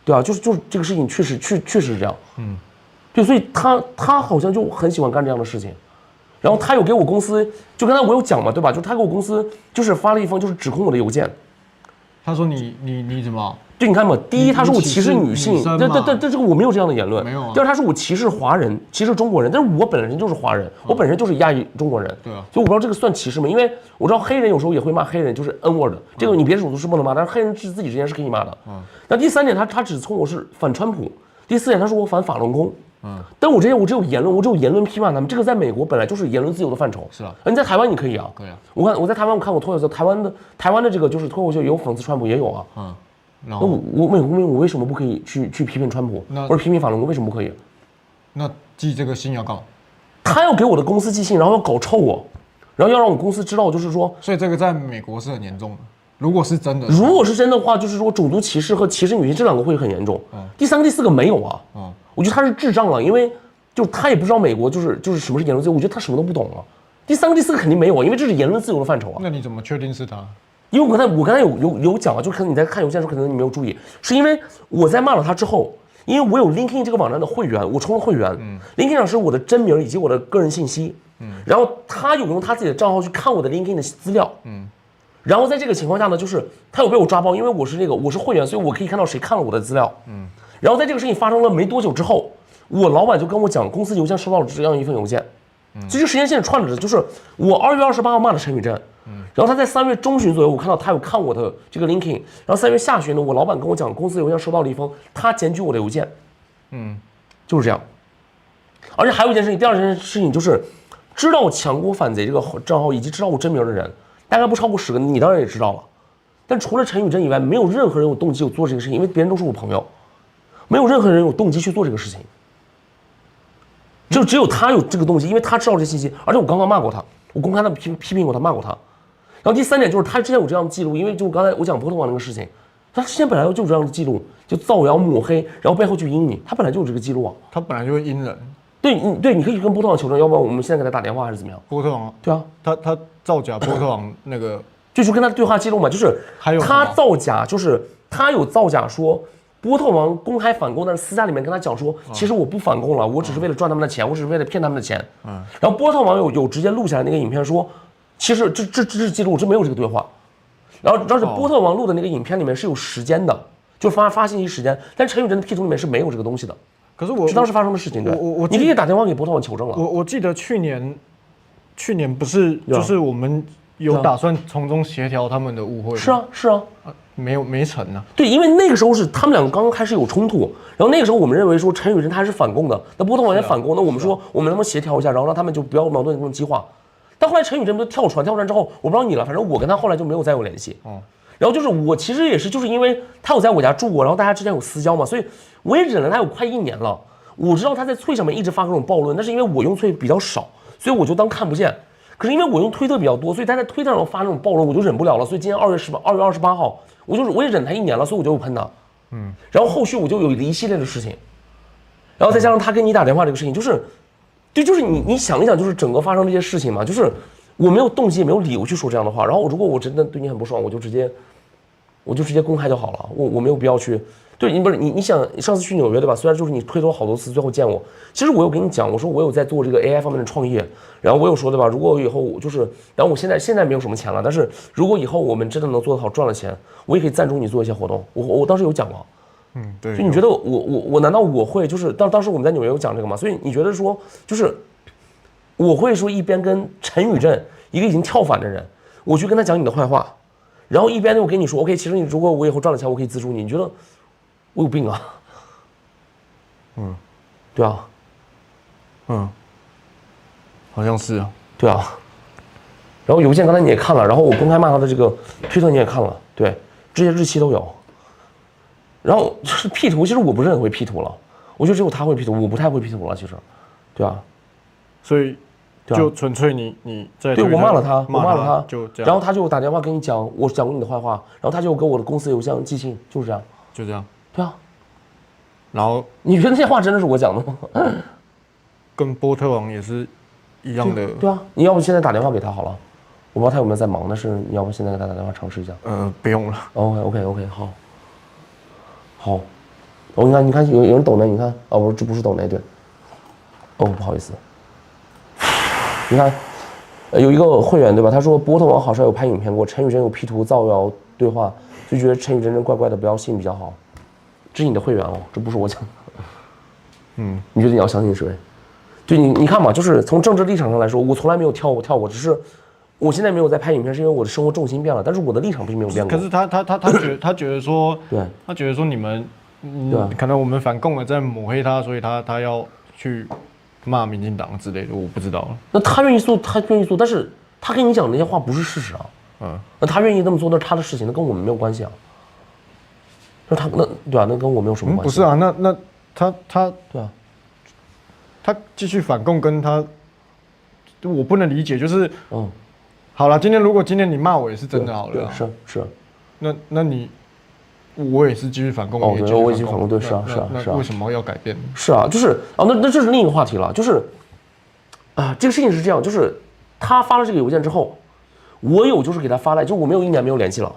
对啊，就是这个事情确实是这样。对，所以他好像就很喜欢干这样的事情。然后他有给我公司，就刚才我有讲嘛，对吧？就他给我公司就是发了一封就是指控我的邮件。他说你怎么？对，你看嘛，第一，他说我歧视女性，对，这个我没有这样的言论，没有啊。第二，他说我歧视华人，歧视中国人，但是我本人就是华人，我本身就是亚裔中国人，对啊，所以我不知道这个算歧视吗？因为我知道黑人有时候也会骂黑人，就是 N word，这个你别的种族是不能骂，但是黑人自己之间是可以骂的。那第三点，他指控我是反川普，第四点，他说我反法轮功。但我只有言论批判他们，这个在美国本来就是言论自由的范畴。是啊，你在台湾你可以啊，可以啊。我在台湾我看过脱口秀，台湾的这个就是脱口秀也有讽刺川普也有啊。那我美国公民我为什么不可以去批评川普或者批评法轮功？为什么不可以？那寄这个信要干嘛？他要给我的公司寄信，然后要搞臭我，然后要让我公司知道，就是说，所以这个在美国是很严重的。如果是真的话，就是说种族歧视和歧视女性这两个会很严重。第三个、第四个没有啊。我觉得他是智障了，因为就他也不知道美国就是什么是言论自由，我觉得他什么都不懂啊。第三个、第四个肯定没有啊，因为这是言论自由的范畴啊。那你怎么确定是他？因为我刚才有讲啊，就可能你在看邮件的时候，可能你没有注意，是因为我在骂了他之后，因为我有 LinkedIn 这个网站的会员，我充了会员，LinkedIn 上是我的真名以及我的个人信息，然后他有用他自己的账号去看我的 LinkedIn 的资料，然后在这个情况下呢，就是他有被我抓包，因为我是会员，所以我可以看到谁看了我的资料，然后在这个事情发生了没多久之后，我老板就跟我讲，公司邮箱收到了这样一份邮件，其实时间线串着的，就是我2月28号骂了陈宇正。然后他在3月中旬左右，我看到他有看我的这个 LinkedIn， 然后3月下旬呢，我老板跟我讲，公司邮箱收到了一封他检举我的邮件，就是这样。而且还有一件事情，第二件事情就是，知道强国反贼这个账号以及知道我真名的人，大概不超过10个，你当然也知道了。但除了陈宇真以外，没有任何人有动机有做这个事情，因为别人都是我朋友，没有任何人有动机去做这个事情，就只有他有这个动机，因为他知道这信息，而且我刚刚骂过他，我公开的批评过他，骂过他。然后第三点就是他之前有这样的记录，因为就刚才我讲波特王那个事情，他之前本来就有这样的记录，就造谣抹黑，然后背后去阴你，他本来就有这个记录啊。他本来就会阴人。对，你可以跟波特王求证，要不然我们现在给他打电话还是怎么样？波特王，对啊，他造假波特王那个，就是跟他对话记录嘛，就是他造假，就是他有造假说波特王公开反攻，但是私下里面跟他讲说，其实我不反攻了，我只是为了赚他们的钱，我只是为了骗他们的钱。然后波特王有直接录下来那个影片说。其实这是记录，这没有这个对话。然后是波特王录的那个影片里面是有时间的，就发信息时间。但陈宇真的 P 图里面是没有这个东西的。可是我是当时发生的事情，对。你可以打电话给波特王求证了。我记得去年不是就是我们有打算从中协调他们的误会。是啊，没成啊。对，因为那个时候是他们两个刚刚开始有冲突，然后那个时候我们认为说陈宇真他是反攻的，那波特王也反攻，那我们说我们能不能协调一下，然后让他们就不要矛盾这种激化。但后来陈宇真不是跳船之后，我不知道你了，反正我跟他后来就没有再有联系。然后就是我其实也是就是因为他有在我家住过，然后大家之间有私交嘛，所以我也忍了他有快1年了。我知道他在脆上面一直发各种暴论，但是因为我用脆比较少，所以我就当看不见。可是因为我用推特比较多，所以他在推特上发那种暴论，我就忍不了了。所以今年2月28号，我也忍他1年了，所以我就喷他。然后后续我就有一系列的事情，然后再加上他跟你打电话这个事情，就是你想一想，就是整个发生这些事情嘛，就是我没有动机也没有理由去说这样的话。然后如果我真的对你很不爽，我就直接公开就好了，我没有必要去。对，你想上次去纽约对吧？虽然就是你推脱好多次，最后见我，其实我有跟你讲，我说我有在做这个 AI 方面的创业，然后我有说对吧？如果以后就是，然后我现在没有什么钱了，但是如果以后我们真的能做得好赚了钱，我也可以赞助你做一些活动。我当时有讲过。对。就你觉得我难道我会就是当时我们在纽约有讲这个吗？所以你觉得说就是我会说一边跟陈宇正一个已经跳反的人，我去跟他讲你的坏话，然后一边又跟你说 OK， 其实你如果我以后赚了钱，我可以资助你，你觉得我有病啊？对啊，好像是啊，对啊。然后邮件刚才你也看了，然后我公开骂他的这个推特你也看了，对，这些日期都有。然后就是 P 图，其实我不是很会 P 图了，我觉得只有他会 P 图，我不太会 P 图了，其实，对啊。所以就纯粹你在对我骂了他，我骂了他，就这样，然后他就打电话跟你讲，我讲过你的坏话，然后他就给我的公司邮箱寄信，就是这样，就这样，对啊。然后你觉得那些话真的是我讲的吗？跟波特王也是一样的，对啊，你要不现在打电话给他好了，我不知道他有没有在忙，但是你要不现在给他打电话尝试一下？不用了。OK，好，好，你看有人抖内，你看哦，这不是抖内，对，哦不好意思，你看，有一个会员对吧？他说波特王好像有拍影片过，陈雨珍有 P 图造谣对话，就觉得陈雨珍怪怪的，不要信比较好。这是你的会员哦，这不是我讲的。你觉得你要相信谁？就你看嘛，就是从政治立场上来说，我从来没有跳过，只是我现在没有在拍影片，是因为我的生活重心变了，但是我的立场并没有变过。可是他觉得说，对，他觉得说你们，可能我们反共了在抹黑他，所以他要去骂民进党之类的，我不知道。那他愿意做，但是他跟你讲那些话不是事实啊。那他愿意这么做，那是他的事情，那跟我们没有关系啊。那对啊，那跟我没有什么关系。不是啊，那他对啊，他继续反共跟他，我不能理解，就是好了，如果今天你骂我也是真的好了，是，那你我也是继续反共，对，我也继续反共，对，是啊，为什么要改变？是啊，就是那这是另一个话题了，就是这个事情是这样，就是他发了这个邮件之后，我有就是给他发来，就我没有1年没有联系了，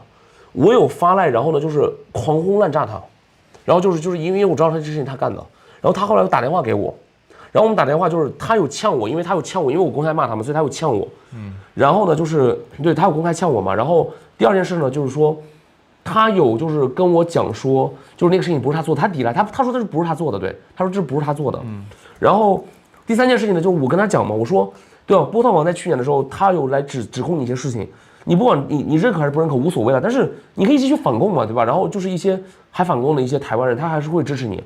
我有发来，然后呢就是狂轰滥炸他，然后就是因为我知道这事情他干的，然后他后来又打电话给我。然后我们打电话，就是他有呛我，因为我公开骂他们，所以他有呛我。然后呢，就是对他有公开呛我嘛。然后第二件事呢，就是说他有就是跟我讲说，就是那个事情不是他做的，他抵赖，他说这不是他做的，对，他说这不是他做的。然后第三件事情呢，就是我跟他讲嘛，我说对啊，波特王在去年的时候，他有来指控你一些事情，你不管你认可还是不认可无所谓了，但是你可以继续反共嘛，对吧？然后就是一些还反共的一些台湾人，他还是会支持你。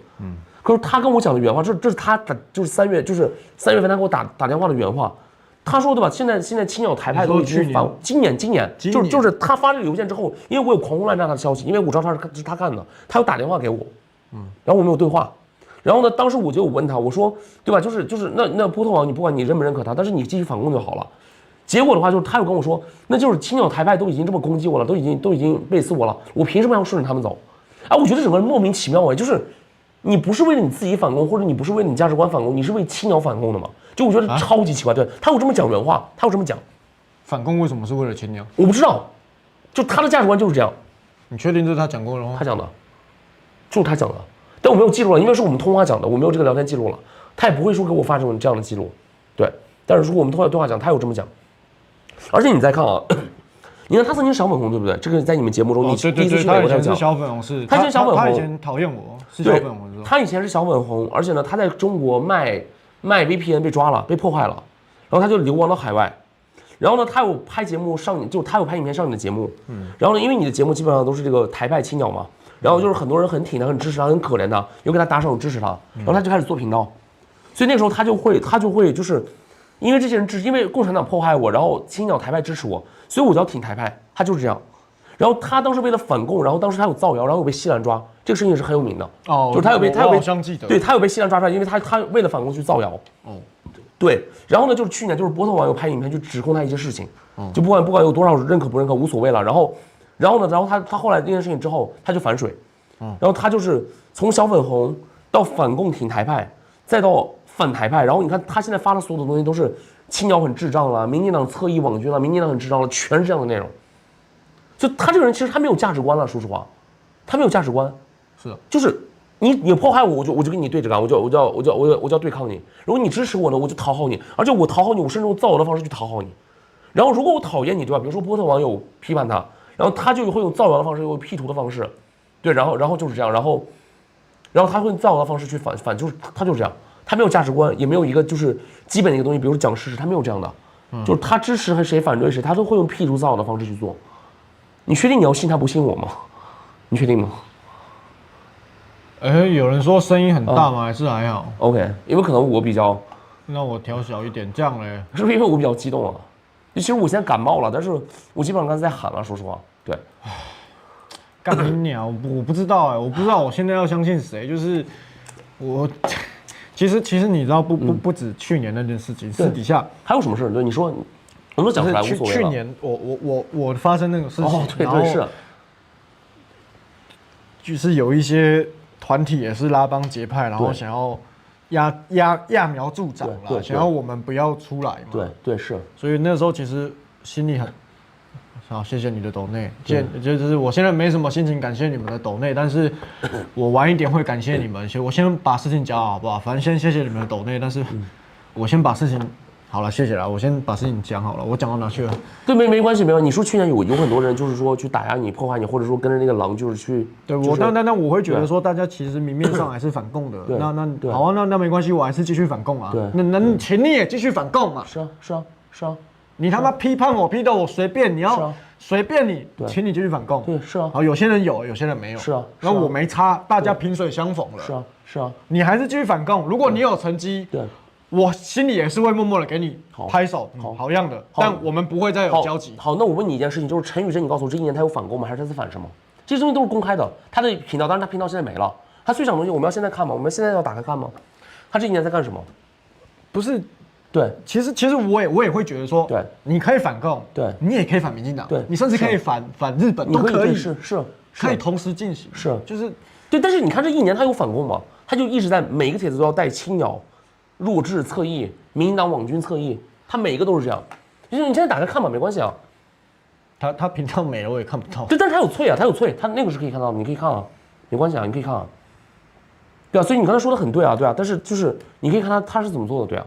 可是他跟我讲的原话，这是他就是3月份他给我打电话的原话，他说对吧？现在青鸟台派都已经反，今年就是他发这个邮件之后，因为我有狂轰滥炸他的消息，因为我知道是他干的，他有打电话给我，然后我们有对话，然后呢，当时我就有问他，我说对吧？就是那波特王，你不管你认不认可他，但是你继续反攻就好了。结果的话就是他有跟我说，那就是青鸟台派都已经这么攻击我了，都已经背刺我了，我凭什么要顺着他们走？我觉得整个人莫名其妙就是。你不是为了你自己反攻，或者你不是为了你价值观反攻，你是为青鸟反攻的吗？就我觉得超级奇怪。对，他有这么讲原话，他有这么讲。反攻为什么是为了青鸟？我不知道，就他的价值观就是这样。你确定这是他讲过的吗？他讲的，就是他讲的，但我没有记录了，因为是我们通话讲的，我没有这个聊天记录了。他也不会说给我发这样的记录，对。但是如果我们通话讲，他有这么讲。而且你再看啊。你看他曾经是小粉红，对不对？这个在你们节目中，你第一次去美国才讲。他以前是小粉红，他以前小粉红，他以前讨厌我，是小粉红是吧？他以前是小粉红，而且呢，他在中国卖 VPN 被抓了，被破坏了，然后他就流亡到海外。然后呢，他有拍节目上，就他有拍影片上你的节目。然后呢，因为你的节目基本上都是这个台派青鸟嘛，然后就是很多人很挺他，很支持他，很可怜他，又给他打赏支持他，然后他就开始做频道。所以那个时候他就会就是。因为这些人因为共产党迫害我，然后青鸟台派支持我，所以我就要挺台派，他就是这样。然后他当时为了反共，然后当时他有造谣，然后有被西兰抓，这个事情是很有名的。就是他有被对他有被西兰抓出来，因为他为了反共去造谣。对。然后呢，就是去年就是波特网友拍影片去指控他一些事情，就不管有多少认可不认可无所谓了。然后他后来这件事情之后他就反水，然后他就是从小粉红到反共挺台派，再到。反台派，然后你看他现在发的所有的东西都是青鸟很智障了，民进党侧翼网军了，民进党很智障了，全是这样的内容。就他这个人其实他没有价值观了，说实话，他没有价值观。是的，就是你迫害我，我就跟你对着干，我就要对抗你。如果你支持我呢，我就讨好你，而且我讨好你，我甚至用造谣的方式去讨好你。然后如果我讨厌你，对吧？比如说波特网友批判他，然后他就会用造谣的方式，用 P 图的方式，对，然后就是这样，然后他会用造谣的方式去反，就是他就是这样。他没有价值观，也没有一个就是基本的一个东西，比如说讲事实，他没有这样的。就是他支持和谁反对谁，他都会用辟除骚扰的方式去做。你确定你要信他不信我吗？你确定吗？有人说声音很大吗？还是还好 ？OK， 因为可能我比较，那我调小一点，这样嘞？是不是因为我比较激动啊？其实我现在感冒了，但是我基本上刚才在喊了，说实话，对。干你鸟！我不知道我不知道我现在要相信谁，就是我。其实你知道不止去年那件事情，私底下还有什么事？对，你说，我们都讲出来无所谓了。去年我发生那个事情，对是，就是有一些团体也是拉帮结派，然后想要揠苗助长了，想要我们不要出来嘛。对是。所以那时候其实心里很。好，谢谢你的抖内，就是我现在没什么心情感谢你们的抖内，但是我晚一点会感谢你们。我先把事情讲好，好不好？反正先谢谢你们的抖内，但是我先把事情好了，谢谢了，我先把事情讲好了。我讲到哪去了？对，没关系，没关系。你说去年有很多人就是说去打压你、破坏你，或者说跟着那个狼就是去。对我，但我会觉得说，大家其实明面上还是反共的。那好啊，那没关系，我还是继续反共啊。那请你也继续反共嘛。是啊。你他妈批判我，批斗我，随便你要随便你，请你继续反共。对，是啊。好，有些人有，有些人没有。是啊。那我没差，大家萍水相逢了。是啊。你还是继续反共，如果你有成绩，对，我心里也是会默默的给你拍手，好样的。但我们不会再有交集。好，那我问你一件事情，就是陈宇臻，你告诉我这一年他有反共吗？还是他是反什么？这些东西都是公开的，他的频道，当然他频道现在没了。他最想的东西，我们要现在看吗？我们现在要打开看吗？他这一年在干什么？不是。对，其实我也会觉得说，对，你可以反共，对，你也可以反民进党，对，你甚至可以反日本，都可以，是，可以同时进行，就是对。但是你看这一年他有反共吗？他就一直在每一个帖子都要带青鸟、弱智侧翼、民进党网军侧翼，他每一个都是这样。就是你现在打开看吧，没关系啊。他频道没了我也看不到。对，但是他有脆啊，他那个是可以看到的，你可以看啊，没关系啊，你可以看啊。对啊，所以你刚才说的很对啊，对啊，但是就是你可以看他是怎么做的，对啊。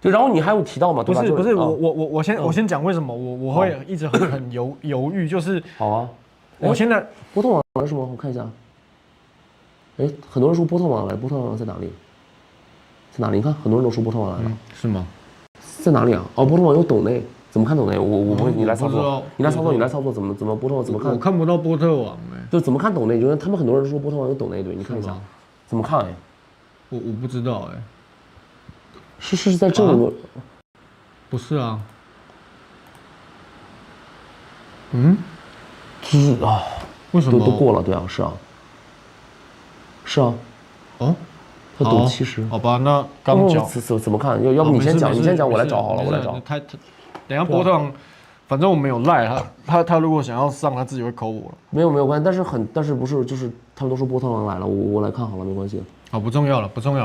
对，然后你还有提到嘛？对吧？不是，我先讲为什么我会一直很犹豫，就是好啊，我现在波特王来是吗？我看一下，哎，很多人说波特王来，波特王在哪里？在哪里？你看，很多人都说波特王来了，是吗？在哪里啊？哦，波特王有抖内，怎么看抖内？我不会，你来操作，你来操作，怎么波特王怎么看？我看不到波特王哎，就怎么看抖内？就是他们很多人说波特王有抖内，对，你看一下，怎么看哎？我不知道哎。是在这里，不是啊，是啊，为什么都过了？对啊，是啊，哦，他抖70，好吧，那刚讲怎么看？要不你先讲，你先讲，我来找好了，我来找。他等下波特王，反正我没有赖他如果想要上，他自己会扣我了。没有关系，但是不是就是他们都说波特王来了，我来看好了，没关系。好，不重要了，不用，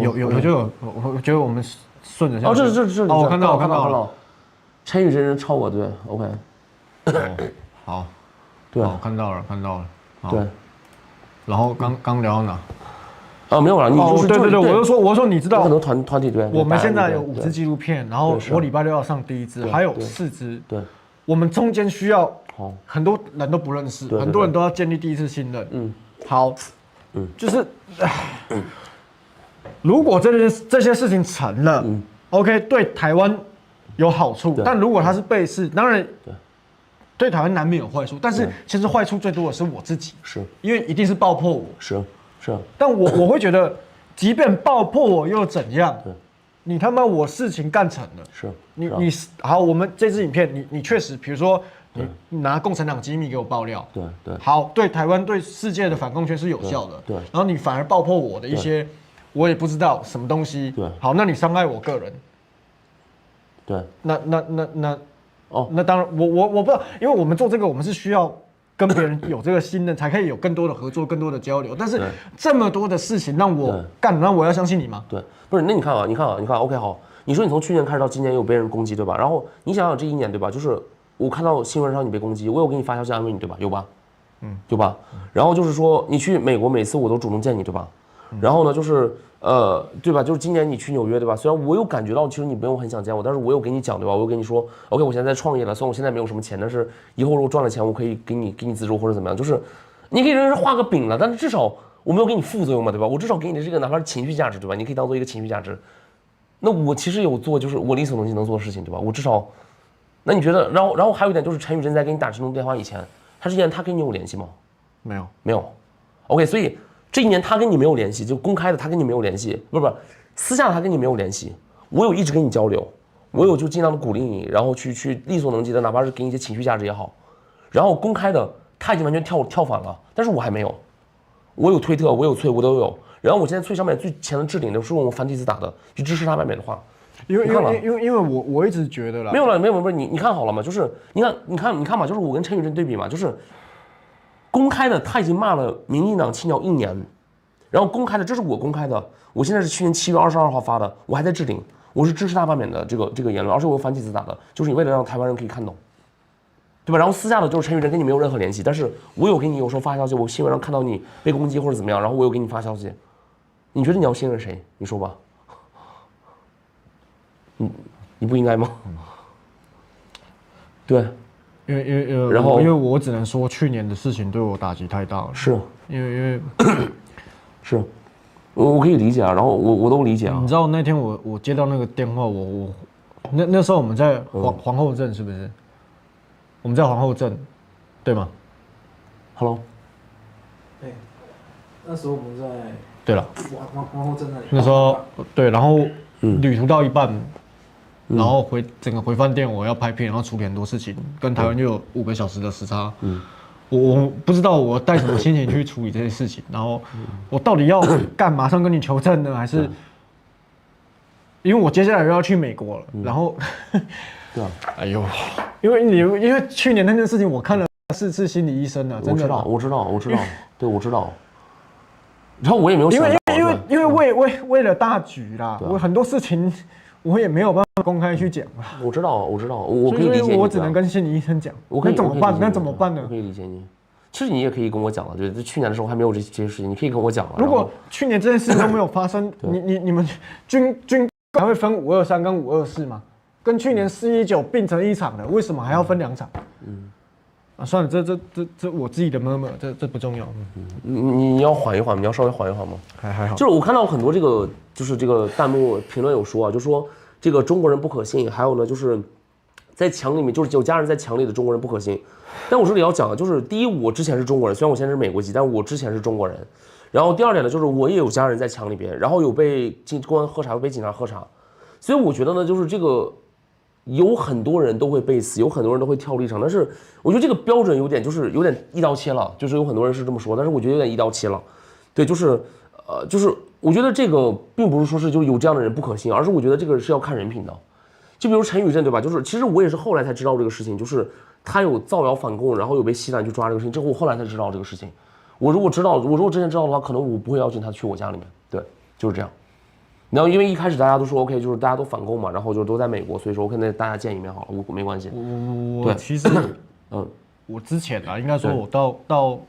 有就有，我觉得我们顺着下去。这，我看到了，陈宇臻超我对 ，OK。好，对，看到了，对。然后刚聊到哪？没有了，你就是对，我说你知道很多团体对，我们现在有5支纪录片，然后我礼拜6要上第1支，还有4支。对，我们中间需要很多人都不认识，很多人都要建立第一次信任。好。就是如果这些事情成了，OK， 对台湾有好处，但如果他是被试，当然对台湾难免有坏处，但是其实坏处最多的是我自己，是因为一定是爆破我，是，但我会觉得，即便爆破我又怎样？你他妈我事情干成了，是你好，我们这支影片，你确实，比如说。你拿共产党机密给我爆料，对，好，对台湾对世界的反共圈是有效的，对，然后你反而爆破我的一些，我也不知道什么东西，对，好，那你伤害我个人，对，那当然我不知道，因为我们做这个，我们是需要跟别人有这个信任，才可以有更多的合作，更多的交流，但是这么多的事情让我干，那我要相信你吗？对，不是，那你看 ，OK 好，你说你从去年开始到今年有被人攻击，对吧？然后你想想这一年，对吧？就是我看到新闻上你被攻击，我有给你发消息安慰你，对吧？有吧？对吧？然后就是说你去美国，每次我都主动见你，对吧？然后呢，就是对吧？就是今年你去纽约，对吧？虽然我有感觉到其实你没有很想见我，但是我有给你讲，对吧？我有跟你说 ，OK， 我现在在创业了，虽然我现在没有什么钱，但是以后如果赚了钱，我可以给你资助或者怎么样，就是你可以认为是画个饼了，但是至少我没有给你副作用嘛，对吧？我至少给你的这个哪怕是情绪价值，对吧？你可以当做一个情绪价值。那我其实有做，就是我力所能及能做的事情，对吧？我至少，那你觉得，然后还有一点就是陈宇真在给你打这通电话以前，他之前他跟你有联系吗？没有，没有。OK， 所以这1年他跟你没有联系，就公开的他跟你没有联系，不，私下他跟你没有联系。我有一直跟你交流，我有就尽量的鼓励你，然后去力所能及的，哪怕是给你一些情绪价值也好。然后公开的他已经完全跳反了，但是我还没有。我有推特，我有催，我都有。然后我现在最上面最前的置顶的是用繁体字打的，去支持他外面的话。因为我一直觉得啦，没有了，没有不是你看好了吗？就是你看嘛，就是我跟陈宇真对比嘛，就是公开的他已经骂了民进党青鸟1年，然后公开的这是我公开的，我现在是去年7月22号发的，我还在置顶，我是支持他外面的这个言论，而且我用繁体字打的，就是你为了让台湾人可以看懂。对吧？然后私下的就是陈宇真跟你没有任何联系，但是我有给你有时候发消息，我新闻上看到你被攻击或者怎么样，然后我有给你发消息，你觉得你要信任谁？你说吧。你不应该吗？对，然后因为我只能说去年的事情对我打击太大了。是，因为是，我可以理解啊，然后我都理解啊。你知道那天我接到那个电话，那时候我们在皇后镇是不是？我们在皇后镇，对吗 ？Hello。对，那时候我们在。对了。皇后镇那里。那时候对，然后旅途到一半，然后整个回饭店，我要拍片，然后处理很多事情，跟台湾又有5个小时的时差。我不知道我带什么心情去处理这些事情，然后我到底要干，马上跟你求证呢，还是因为我接下来又要去美国了，然后。对啊，哎呦，因为去年那件事情，我看了4次心理医生了，真的。我知道，对，我知道。然后我也没有想到，因为为了大局啦，我很多事情我也没有办法公开去讲啦。我知道，我可以理解你。我只能跟心理医生讲。那怎么办？那怎么办呢？我可以理解你。其实你也可以跟我讲了，就是去年的时候还没有这些事情，你可以跟我讲了。如果去年这件事都没有发生，你们军还会分523跟524吗？跟去年419并成一场的，为什么还要分2场？算了，这我自己的murmur，这不重要。你要缓一缓，你要稍微缓一缓吗？还好。就是我看到很多就是这个弹幕评论有说啊，就说这个中国人不可信，还有呢就是在墙里面就是有家人在墙里的中国人不可信。但我这里要讲的就是，第一，我之前是中国人，虽然我现在是美国籍，但我之前是中国人。然后第二点呢，就是我也有家人在墙里边，然后有被公安喝茶，有被警察喝茶，所以我觉得呢，就是这个。有很多人都会被死，有很多人都会跳立场，但是我觉得这个标准有点一刀切了，就是有很多人是这么说，但是我觉得有点一刀切了，对，就是我觉得这个并不是说是就是有这样的人不可信，而是我觉得这个是要看人品的，就比如陈宇镇对吧？就是其实我也是后来才知道这个事情，就是他有造谣反共，然后有被西南去抓这个事情，这我后来才知道这个事情，我如果之前知道的话，可能我不会邀请他去我家里面，对，就是这样。然后因为一开始大家都说 OK， 就是大家都反共嘛，然后就都在美国，所以说 OK， 那大家见一面好了，我没关系。我其实我之前啊，应该说我到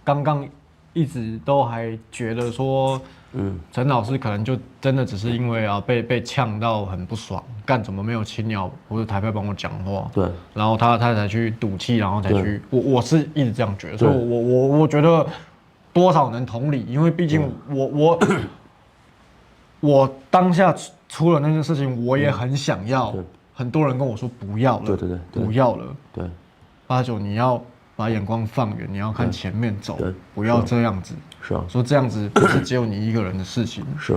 刚刚一直都还觉得说，陈老师可能就真的只是因为啊被呛到很不爽，干怎么没有青鸟或者台北帮我讲话，对，然后他才去赌气，然后才去，我是一直这样觉得，所以我觉得多少能同理，因为毕竟我当下出了那件事情，我也很想要。很多人跟我说不要了，对，不要了。对，89你要把眼光放远，你要看前面走，不要这样子。是啊，说这样子不是只有你一个人的事情。是，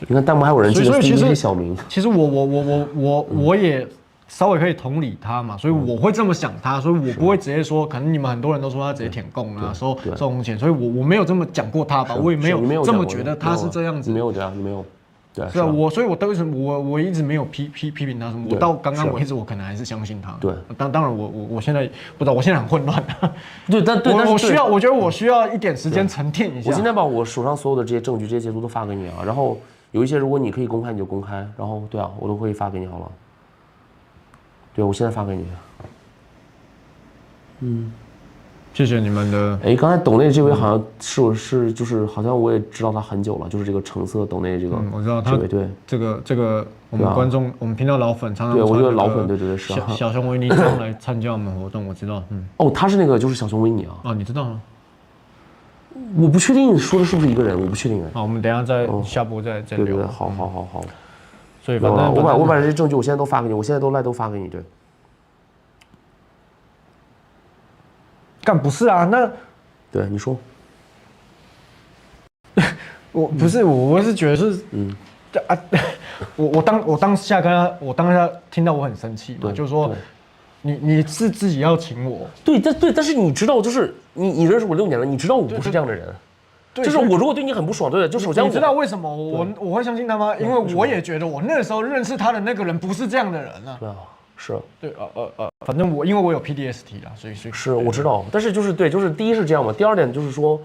你看弹幕还有人记得第一小名。其实我也。稍微可以同理他嘛，所以我会这么想他，所以我不会直接说，可能你们很多人都说他直接舔共啊，收红钱，所以我没有这么讲过他吧，我也没有这么觉得他是这样子。你没有这样，你没有，对。是啊，所以我都我一直没有批评他什么，我到刚刚为止我可能还是相信他。对，当然我现在不知道，我现在很混乱。对，但我觉得我需要一点时间沉淀一下。我今天把我手上所有的这些证据、这些截图都发给你啊，然后有一些如果你可以公开你就公开，然后对啊，我都可以发给你好了。对，我现在发给你。谢谢你们的。哎，刚才抖内这位好像是就是好像我也知道他很久了，就是这个橙色抖内这个。我知道他。对，这个我们观众，我们频道老粉常常。对，我觉得老粉，对是。小熊维尼常来参加我们活动，我知道。哦，他是那个就是小熊维尼啊。哦，你知道吗？我不确定你说的是不是一个人，我不确定。好，我们等一下再下播再聊。对，好。所以反正我把这些证据我现在都发给你，我现在都发给你，对。干不是啊？那对你说，我不是我是觉得是我当下听到我很生气嘛，就是说你是自己要请我，但是你知道，就是你认识我6年了，你知道我不是这样的人。就是我如果对你很不爽，对，就首先你知道为什么我会相信他吗？因为我也觉得我那时候认识他的那个人不是这样的人啊。对啊，是。对反正因为我有 PTSD 啦，所以是我知道，但是就是第一是这样嘛，第二点就是说，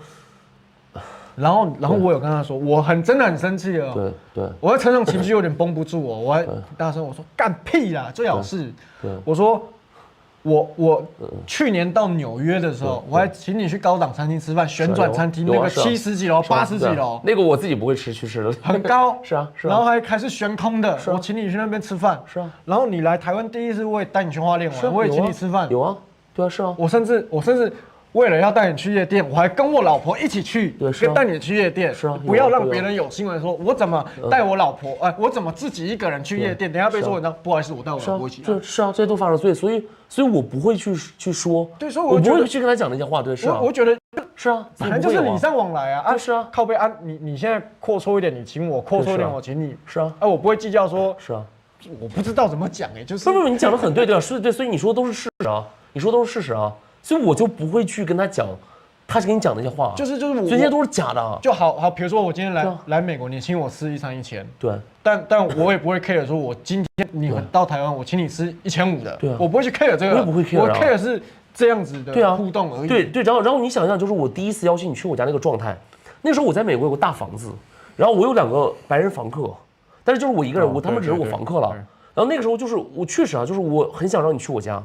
然后我有跟他说，我真的很生气了。对，我在车上情绪有点绷不住我还大声我说干屁啦，最好是，我说。我去年到纽约的时候，我还请你去高档餐厅吃饭，旋转餐厅那个70几楼、80几楼，那个我自己不会去吃的，很高。是啊，然后还是悬空的，我请你去那边吃饭。是啊，然后你来台湾第一次，我也带你去花莲玩，我也请你吃饭。有啊，对啊，是啊。我甚至为了要带你去夜店，我还跟我老婆一起去，带你去夜店。是啊，不要让别人有新闻说我怎么带我老婆，我怎么自己一个人去夜店？等下被说文章，不好意思，我带我老婆一起。是啊，这些都发生，所以我不会去说，对，所以我不会去跟他讲那些话，对，是啊，我觉得是啊，反正就是礼尚往来啊，是啊，靠背啊，你现在阔绰一点，你请我；阔绰一点，我请你，是啊，我不会计较说，是啊，我不知道怎么讲就是不，你讲的很对，对啊，所以你说的都是事实啊，你说都是事实啊，所以我就不会去跟他讲。他是跟你讲那些话，就是我，这些都是假的。就好，比如说我今天来美国，你请我吃1餐1000，对，但我也不会 care 说，我今天你到台湾，我请你吃1500的，对啊，我不会去 care 这个，我也不会 care，我 care 是这样子的互动而已。对，然后你想象，就是我第一次邀请你去我家那个状态，那时候我在美国有个大房子，然后我有2个白人房客，但是就是我一个人，他们只是我房客了。然后那个时候就是我确实啊，就是我很想让你去我家，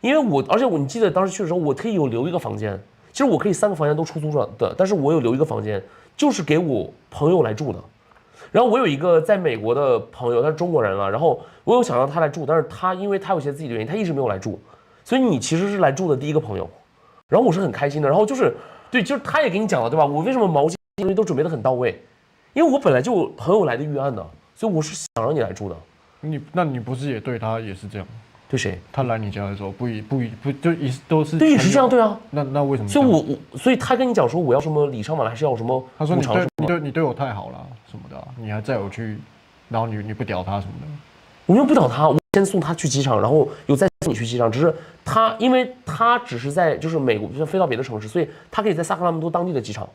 因为而且你记得当时去的时候，我特意有留一个房间。其实我可以3个房间都出租的，但是我有留一个房间，就是给我朋友来住的。然后我有一个在美国的朋友，他是中国人了，然后我有想让他来住，但是因为他有些自己的原因，他一直没有来住。所以你其实是来住的第一个朋友，然后我是很开心的。然后就是他也给你讲了，对吧？我为什么毛巾东西都准备得很到位，因为我本来就有很有来的预案的，所以我是想让你来住的。那你不是也对他也是这样？对谁？他来你家的时候不就都是对，也是这样，对啊。那为什么？所以他跟你讲说我要什么礼尚往来，还是要什么？他说你对我太好了什么的，你还载我去，然后你不屌他什么的。我没有不屌他，我先送他去机场，然后有再送你去机场。只是因为他只是在就是美国飞到别的城市，所以他可以在萨克拉门多当地的机场。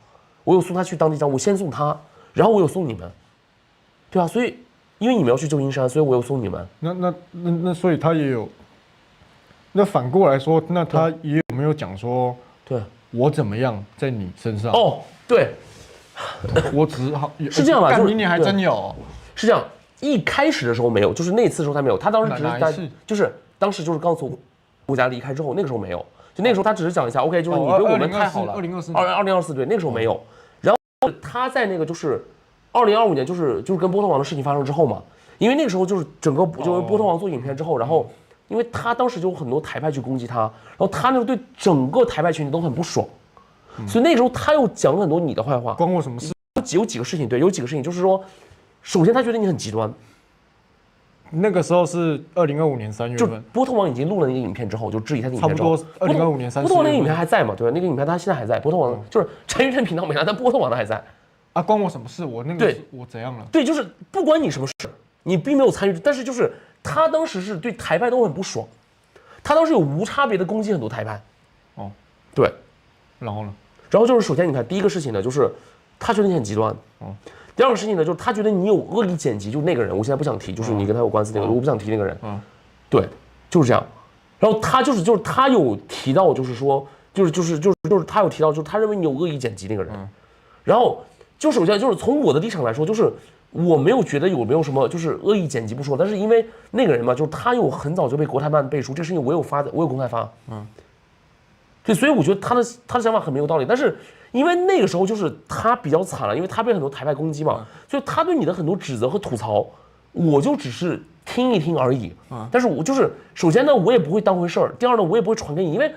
我有送他去当地机场，我先送他，然后我有送你们。对啊，所以。因为你们要去旧金山，所以我有送你们。那所以他也有。那反过来说，那他也有没有讲说，对我怎么样在你身上？哦，对，我只好是这样吧？就是你还真有，是这样。一开始的时候没有，就是那次的时候他没有，他当时只是在，就是当时就是刚从我家离开之后，那个时候没有，就那个时候他只是讲一下 ，OK， 就是你对我们太好了。2024对，那个时候没有。然后他在那个就是2025年就是跟波特王的事情发生之后嘛，因为那个时候就是整个就是波特王做影片之后，然后因为他当时就有很多台派去攻击他，然后他那个对整个台派群体都很不爽，所以那个时候他又讲了很多你的坏话。关我什么事？有几个事情，对，有几个事情就是说，首先他觉得你很极端。那个时候是2025年3月份，就波特王已经录了那个影片之后，就质疑他的影片之后。差不多2025年3月份。波特王那个影片还在嘛？对吧？那个影片他现在还在。波特王就是陈玉珍频道没了，但波特王的还在。啊，关我什么事？我那个对我怎样了？对，就是不关你什么事，你并没有参与，但是就是他当时是对台派都很不爽，他当时有无差别的攻击很多台派。哦，对，然后呢？然后就是首先你看第一个事情呢，就是他觉得你很极端。第二个事情呢，就是他觉得你有恶意剪辑，就那个人，我现在不想提，就是你跟他有关系那个，我不想提那个人。对，就是这样。然后他就是他有提到，就是说，就是他有提到，就是他认为你有恶意剪辑那个人。然后就首先就是从我的立场来说，就是我没有觉得有没有什么就是恶意剪辑不说，但是因为那个人嘛，就是他有很早就被国台办背书，这个事情我有公开发。对，所以我觉得他的想法很没有道理，但是。因为那个时候就是他比较惨了，因为他被很多台派攻击嘛，所以他对你的很多指责和吐槽，我就只是听一听而已。但是我就是首先呢，我也不会当回事儿；第二呢，我也不会传给你，因为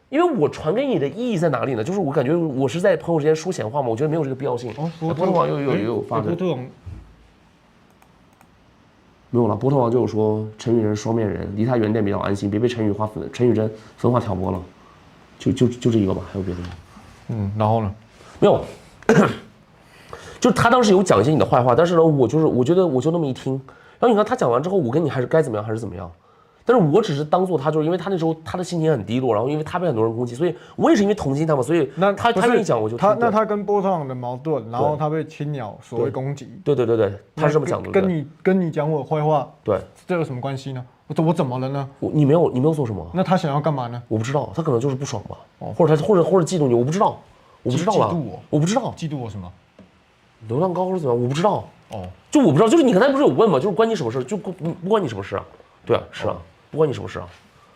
因为我传给你的意义在哪里呢？就是我感觉我是在朋友之间说闲话嘛，我觉得没有这个必要性。波特王有发的。波特王没有了，波特王就有说陈宇真双面人，离他远点比较安心，别被陈宇真分化挑拨了。就这一个吧，还有别的吗？然后呢？没有，就是他当时有讲一些你的坏话，但是呢，我觉得我就那么一听，然后你看他讲完之后，我跟你还是该怎么样还是怎么样。但是我只是当做他，就是因为他那时候他的心情很低落，然后因为他被很多人攻击，所以我也是因为同情他嘛，所以他愿意讲我就那他跟波特王的矛盾，然后他被青鸟所谓攻击，对，他是这么讲的，跟你讲我坏话，对，这有什么关系呢？我怎么了呢？你没有做什么？那他想要干嘛呢？我不知道，他可能就是不爽吧，或者嫉妒你，我不知道了，嫉妒我不知道，嫉妒我什么？流量高或者怎么样，我不知道，就我不知道，就是你刚才不是有问吗？就是关你什么事？就不关你什么事啊？对啊，是啊。不关你什么事啊！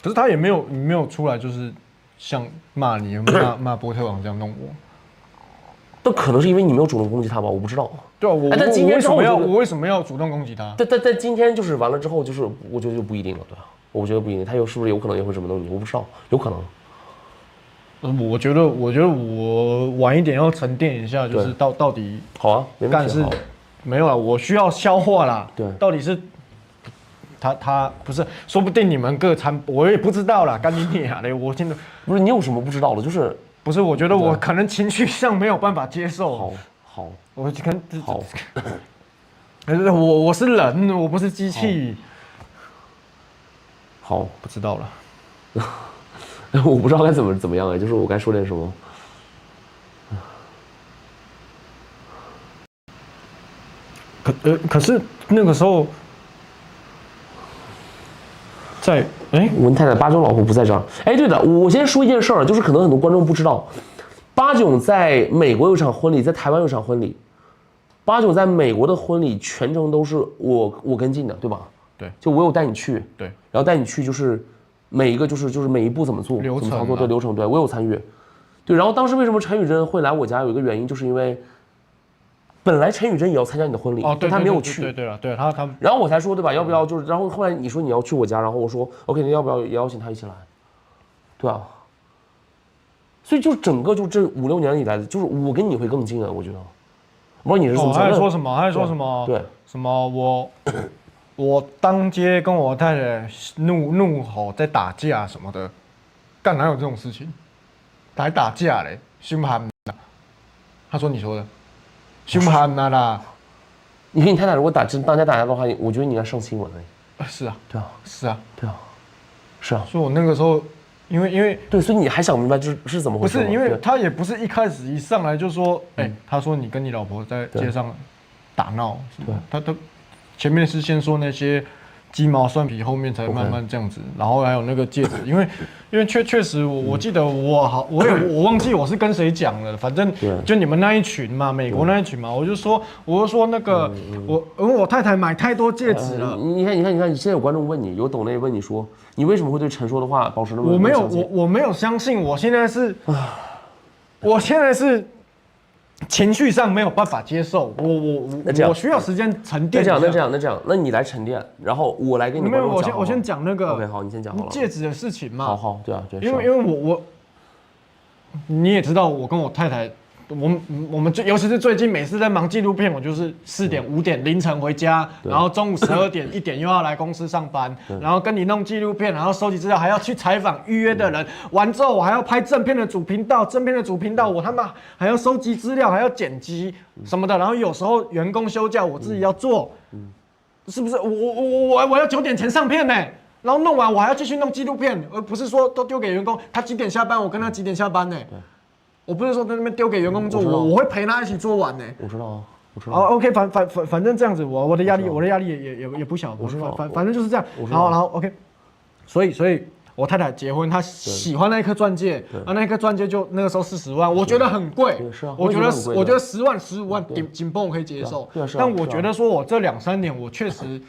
可是他也没有出来，就是像骂你、骂波特王这样弄我。那可能是因为你没有主动攻击他吧？我不知道。对啊，我为什么要主动攻击他？但今天就是完了之后，就是我觉得就不一定了，对啊，我觉得不一定，他是不是有可能也会这么弄你？我不知道，有可能。我觉得我晚一点要沉淀一下，就是到底好啊，没问题。没有啊，我需要消化啦。对，到底是。他不是，说不定你们各参，我也不知道啦，干你娘嘞！我真的不是你有什么不知道的，就是不是？我觉得我可能情绪上没有办法接受。好，我可能好，可是我是人，我不是机器。好，不知道了。我不知道该怎么样哎，就是我该说点什么。可是那个时候。文太太八囧老婆不在这儿。哎，对的，我先说一件事儿，就是可能很多观众不知道，八囧在美国有场婚礼，在台湾有场婚礼。八囧在美国的婚礼全程都是我跟进的，对吧？对，就我有带你去，对，然后带你去就是每一个就是每一步怎么做，流程怎么操作，对流程，对我有参与。对，然后当时为什么陈宇真会来我家，有一个原因就是因为。本来陈宇真也要参加你的婚礼，对，他没有去。对，他。然后我才说，对吧？要不要就是？然后后来你说你要去我家，然后我说 OK， 那要不要也邀请他一起来？对啊。所以就整个就这5、6年以来，就是我跟你会更近啊，我觉得。不知道你是怎么想的？他在说什么？他在说什么？对，什么我当街跟我太太怒吼在打架什么的，干哪有这种事情？还打架嘞？凶悍的。他说你说的。凶悍的啦！你跟你太太如果当家打架的话，我觉得你应该上新闻哎。是啊，对啊，是啊，对啊，是啊。所以我那个时候，因为对，所以你还想明白是怎么回事？不是，因为他也不是一开始一上来就说，他说你跟你老婆在街上打闹，对，他前面是先说那些鸡毛蒜皮，后面才慢慢这样子，然后还有那个戒指，因为确实我记得我忘记我是跟谁讲了，反正就你们那一群嘛，美国那一群嘛，我就说那个我太太买太多戒指了。你看，现在有观众问你，有抖内问你说，你为什么会对陈说的话保持那么？我没有相信，我现在是。情绪上没有办法接受，我需要时间沉淀。那这样，那你来沉淀，然后我来跟你。没有，我先讲那个。OK， 好，你先讲好了。戒指的事情嘛。好，对啊，对。因为我，你也知道，我跟我太太，我们尤其是最近每次在忙纪录片，我就是4点5点凌晨回家，然后中午12点1点又要来公司上班，然后跟你弄纪录片，然后收集资料，还要去采访预约的人，完之后我还要拍正片的主频道，我他妈还要收集资料，还要剪辑什么的，然后有时候员工休假，我自己要做，是不是？我要9点前上片呢。然后弄完我还要继续弄纪录片，而不是说都丢给员工，他几点下班，我跟他几点下班呢？我不是说在那边丢给员工做，我会陪他一起做完呢。我知道啊，OK， 反正这样子，我的压力也不小。我知道，反正就是这样。然后 OK， 所以我太太结婚，她喜欢那一颗钻戒，那一颗钻戒就那个时候40万，我觉得很贵。是啊，我觉得10万15万紧绷我可以接受。但我觉得说我这2、3年我确实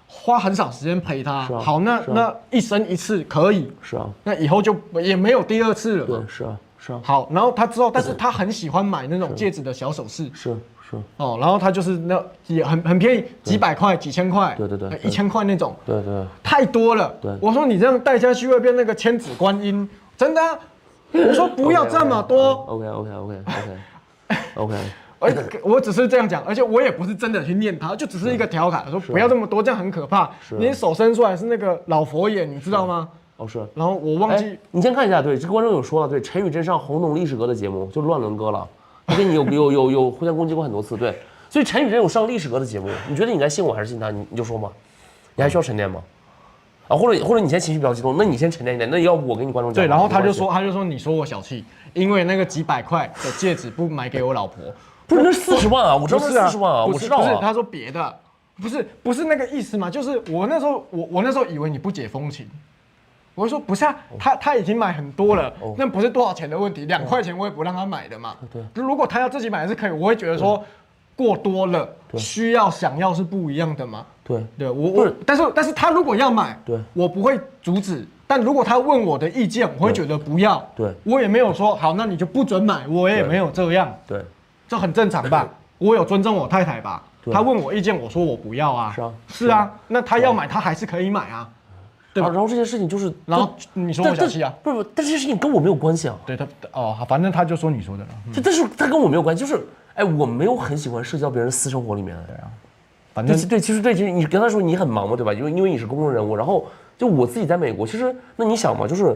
花很少时间陪她。好，那一生一次可以。是啊。那以后就也没有第2次了。对，是啊。好，然后他之后，但是他很喜欢买那种戒指的小首饰，是哦，然后他就是那也很便宜，几百块、几千块，对，1000块那种，对，太多了。对，我说你这样戴下去会变那个千子观音，真的啊。我说不要这么多。OK，我只是这样讲，而且我也不是真的去念他，就只是一个调侃，说不要这么多，这样很可怕。你手伸出来是那个老佛爷，你知道吗？哦是。然后我忘记，你先看一下，对，这个观众有说了，对，陈宇真上轰动历史哥的节目，就是乱伦哥了，他跟你有互相攻击过很多次，对，所以陈宇真有上历史哥的节目，你觉得你该信我还是信他？你就说嘛，你还需要沉淀吗？啊，或者你现在情绪比较激动，那你先沉淀一点，那要不我跟你观众讲。对，然后他就说你说我小气，因为那个几百块的戒指不买给我老婆。不是那40万啊，我知道是40万啊，我知道啊。不是，他说别的，不是那个意思嘛，就是我那时候以为你不解风情，我就说不是啊，他已经买很多了，那不是多少钱的问题，2块钱我也不让他买的嘛。对，如果他要自己买是可以，我会觉得说过多了，需要想要是不一样的嘛。对，但是他如果要买，对，我不会阻止。但如果他问我的意见，我会觉得不要。对，我也没有说好，那你就不准买，我也没有这样。对。这很正常吧？我有尊重我太太吧？她问我意见，我说我不要啊。是啊，那她要买，她还是可以买啊，对吧？然后这件事情就是，然后你说我小气啊？不，但这件事情跟我没有关系啊。对他反正他就说你说的了。但是他跟我没有关系，就是我没有很喜欢涉及到别人私生活里面。对啊，反正对，其实你跟他说你很忙嘛，对吧？因为你是公众人物，然后就我自己在美国，其实那你想嘛，就是。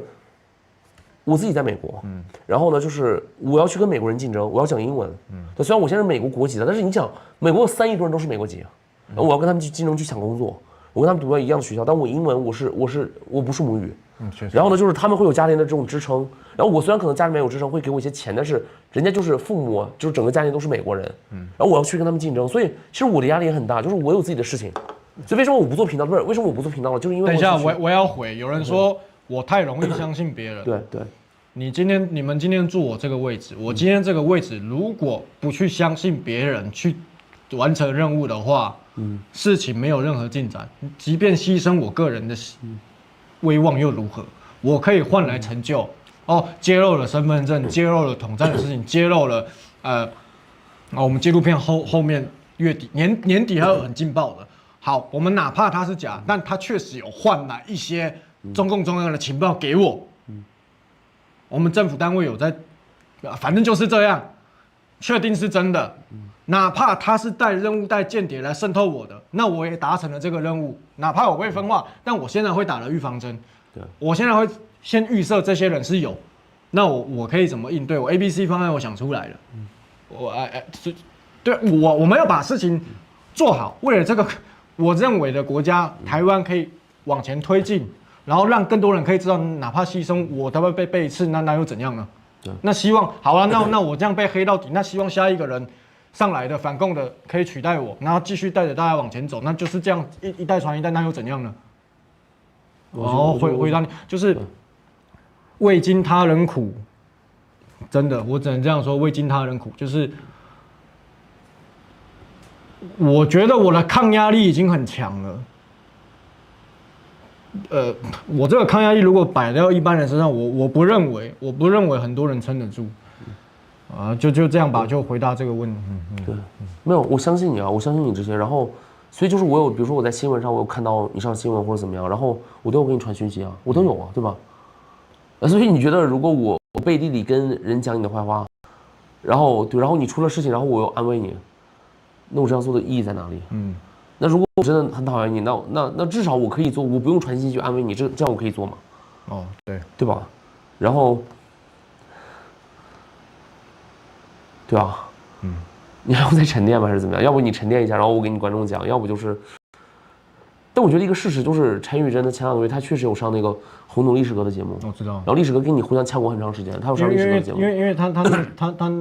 我自己在美国，然后呢，就是我要去跟美国人竞争，我要讲英文，对，虽然我现在是美国国籍的，但是你想，美国有3亿多人都是美国籍，然后我要跟他们去竞争去抢工作，我跟他们读到一样的学校，但我英文我不是母语，然后呢，就是他们会有家庭的这种支撑，然后我虽然可能家里面有支撑，会给我一些钱，但是人家就是父母，就是整个家庭都是美国人，然后我要去跟他们竞争，所以其实我的压力也很大，就是我有自己的事情，所以为什么我不做频道？不是为什么我不做频道了？就是因为等一下我要回，有人说我太容易相信别人，对。你们今天坐我这个位置，我今天这个位置如果不去相信别人去完成任务的话，事情没有任何进展，即便牺牲我个人的威望又如何？我可以换来成就。揭露了身份证，揭露了统战的事情，揭露了我们纪录片后面月底年底还有很劲爆的。好，我们哪怕它是假，但它确实有换来一些中共中央的情报给我。我们政府单位有在，反正就是这样，确定是真的。哪怕他是带任务带间谍来渗透我的，那我也达成了这个任务。哪怕我被分化，但我现在会打了预防针。我现在会先预设这些人是有，那我可以怎么应对？我 ABC 方案我想出来了。我们要把事情做好，为了这个我认为的国家台湾可以往前推进。然后让更多人可以知道，哪怕牺牲我他会被背刺，那又怎样呢？那希望好了，那我这样被黑到底，那希望下一个人上来的反共的可以取代我，然后继续带着大家往前走，那就是这样一代传一代，那又怎样呢？回答你，就是未经他人苦，真的，我只能这样说，未经他人苦，就是我觉得我的抗压力已经很强了。我这个抗压力如果摆到一般人身上，我不认为很多人撑得住，就这样吧，就回答这个问题。对，没有，我相信你啊，我相信你这些，然后，所以就是我有，比如说我在新闻上我有看到你上新闻或者怎么样，然后我都有给你传讯息啊，我都有啊，对吧？所以你觉得如果我背地里跟人讲你的坏话，然后你出了事情，然后我又安慰你，那我这样做的意义在哪里？那如果我真的很讨厌你，那至少我可以做，我不用传信息去安慰你，这样我可以做吗？对吧？然后，对吧？你还要再沉淀吗？还是怎么样？要不你沉淀一下，然后我给你观众讲；要不就是，但我觉得一个事实就是，陈宇真的前2个月他确实有上那个轰动历史哥的节目，我知道。然后历史哥跟你互相呛过很长时间，他有上历史哥的节目，因为他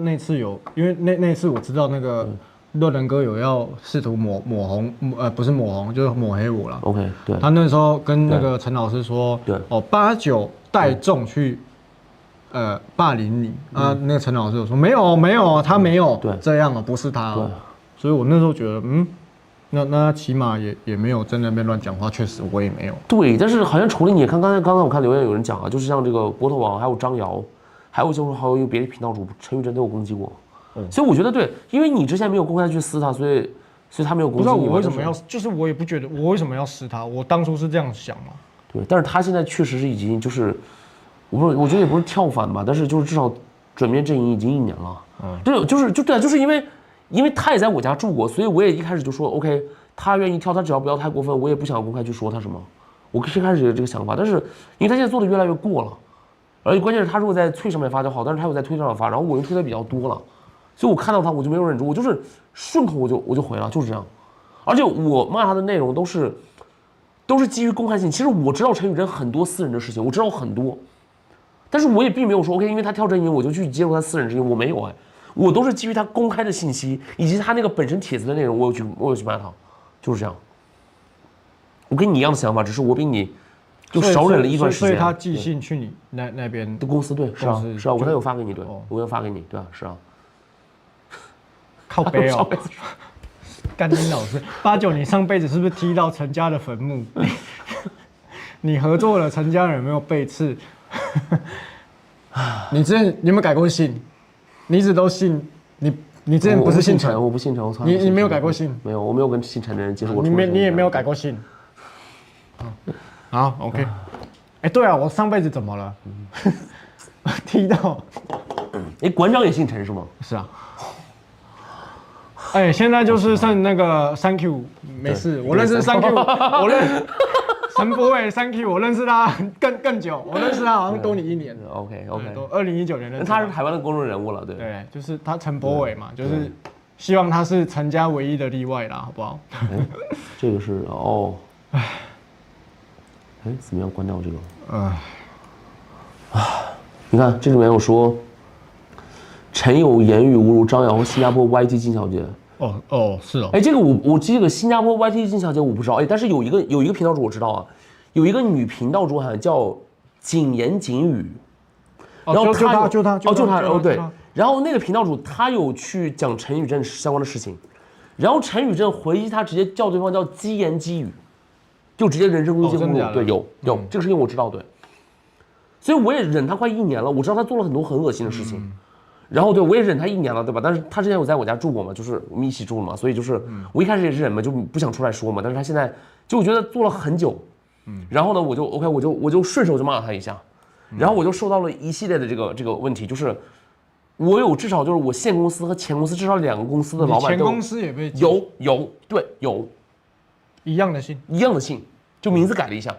那次有，因为那次我知道那个。洛人哥有要试图抹红，不是抹红，就是抹黑我了。OK， 对。他那时候跟那个陈老师说，对，8、9带众去，霸凌你啊。那个陈老师有说没有，他没有这样不是他。所以我那时候觉得，那起码也没有在那边乱讲话，确实我也没有。对，但是好像除了你，刚才我看留言有人讲啊，就是像这个波特王，还有张瑶，还有有别的频道主陈玉珍都有攻击过。所以我觉得对，因为你之前没有公开去撕他，所以他没有攻击你。不知道我为什么要，就是我也不觉得我为什么要撕他，我当初是这样想嘛。对，但是他现在确实是已经就是，我觉得也不是跳反吧，但是就是至少转变阵营已经1年了。对，就是因为他也在我家住过，所以我也一开始就说 OK， 他愿意跳，他只要不要太过分，我也不想公开去说他什么。我最开始有这个想法，但是因为他现在做的越来越过了，而且关键是他如果在推上面发就好，但是他有在推上面发，然后我用推的比较多了，所以我看到他我就没有忍住，我就是顺口我就回了，就是这样。而且我骂他的内容都是基于公开性。其实我知道陈宇真很多私人的事情，我知道很多，但是我也并没有说 OK， 因为他跳阵营我就去揭露他私人事情，我没有哎，我都是基于他公开的信息以及他那个本身帖子的内容，我有去骂他，就是这样。我跟你一样的想法，只是我比你就少忍了一段时间。所以他寄信去你那边的公司，对，是啊，是啊，我刚才有发给你，对，我有发给你，对啊，是啊。靠北哦，干你老师，89，你上辈子是不是踢到陈家的坟墓？你合作了，陈家人有没有背刺？你之前有没有改过姓？你一直都姓你之前不是姓陈？我不姓陈，我从你没有改过姓？没有，我没有跟姓陈的人接触过。你也没有改过姓。好 ，OK。哎，对啊，我上辈子怎么了？踢到。哎，馆长也姓陈是吗？是啊。哎，现在就是剩那个 Thank you， 没事，我认识 Thank you， 我认陈柏伟 Thank you， 我认识他更久，我认识他好像多你1年。OK， 都2019年认识。他是台湾的公众人物了，对。对，就是他陈柏伟嘛，就是希望他是陈家唯一的例外啦，好不好？这个是哦，哎，怎么样关掉这个？你看这里面有说，陈有言语侮辱张瑶和新加坡 YT 金小姐。是哦。哎，这个我这个新加坡 YT 金小姐我不知道，哎，但是有一个频道主我知道啊，有一个女频道主好像叫景言景语，然后就她对，然后那个频道主他有去讲陈宇正相关的事情，然后陈宇正回击他直接叫对方叫鸡言鸡语，就直接人身攻击侮辱，对，有这个事情我知道，对，所以我也忍他快1年了，我知道他做了很多很恶心的事情。然后对我也忍他1年了，对吧？但是他之前有在我家住过嘛，就是我们一起住了嘛，所以就是我一开始也是忍嘛，就不想出来说嘛。但是他现在就我觉得做了很久，然后呢，我就 OK，我就顺手就骂了他一下，然后我就受到了一系列的这个问题，就是我有至少就是我现公司和前公司至少2个公司的老板都前公司也被有一样的姓，就名字改了一下，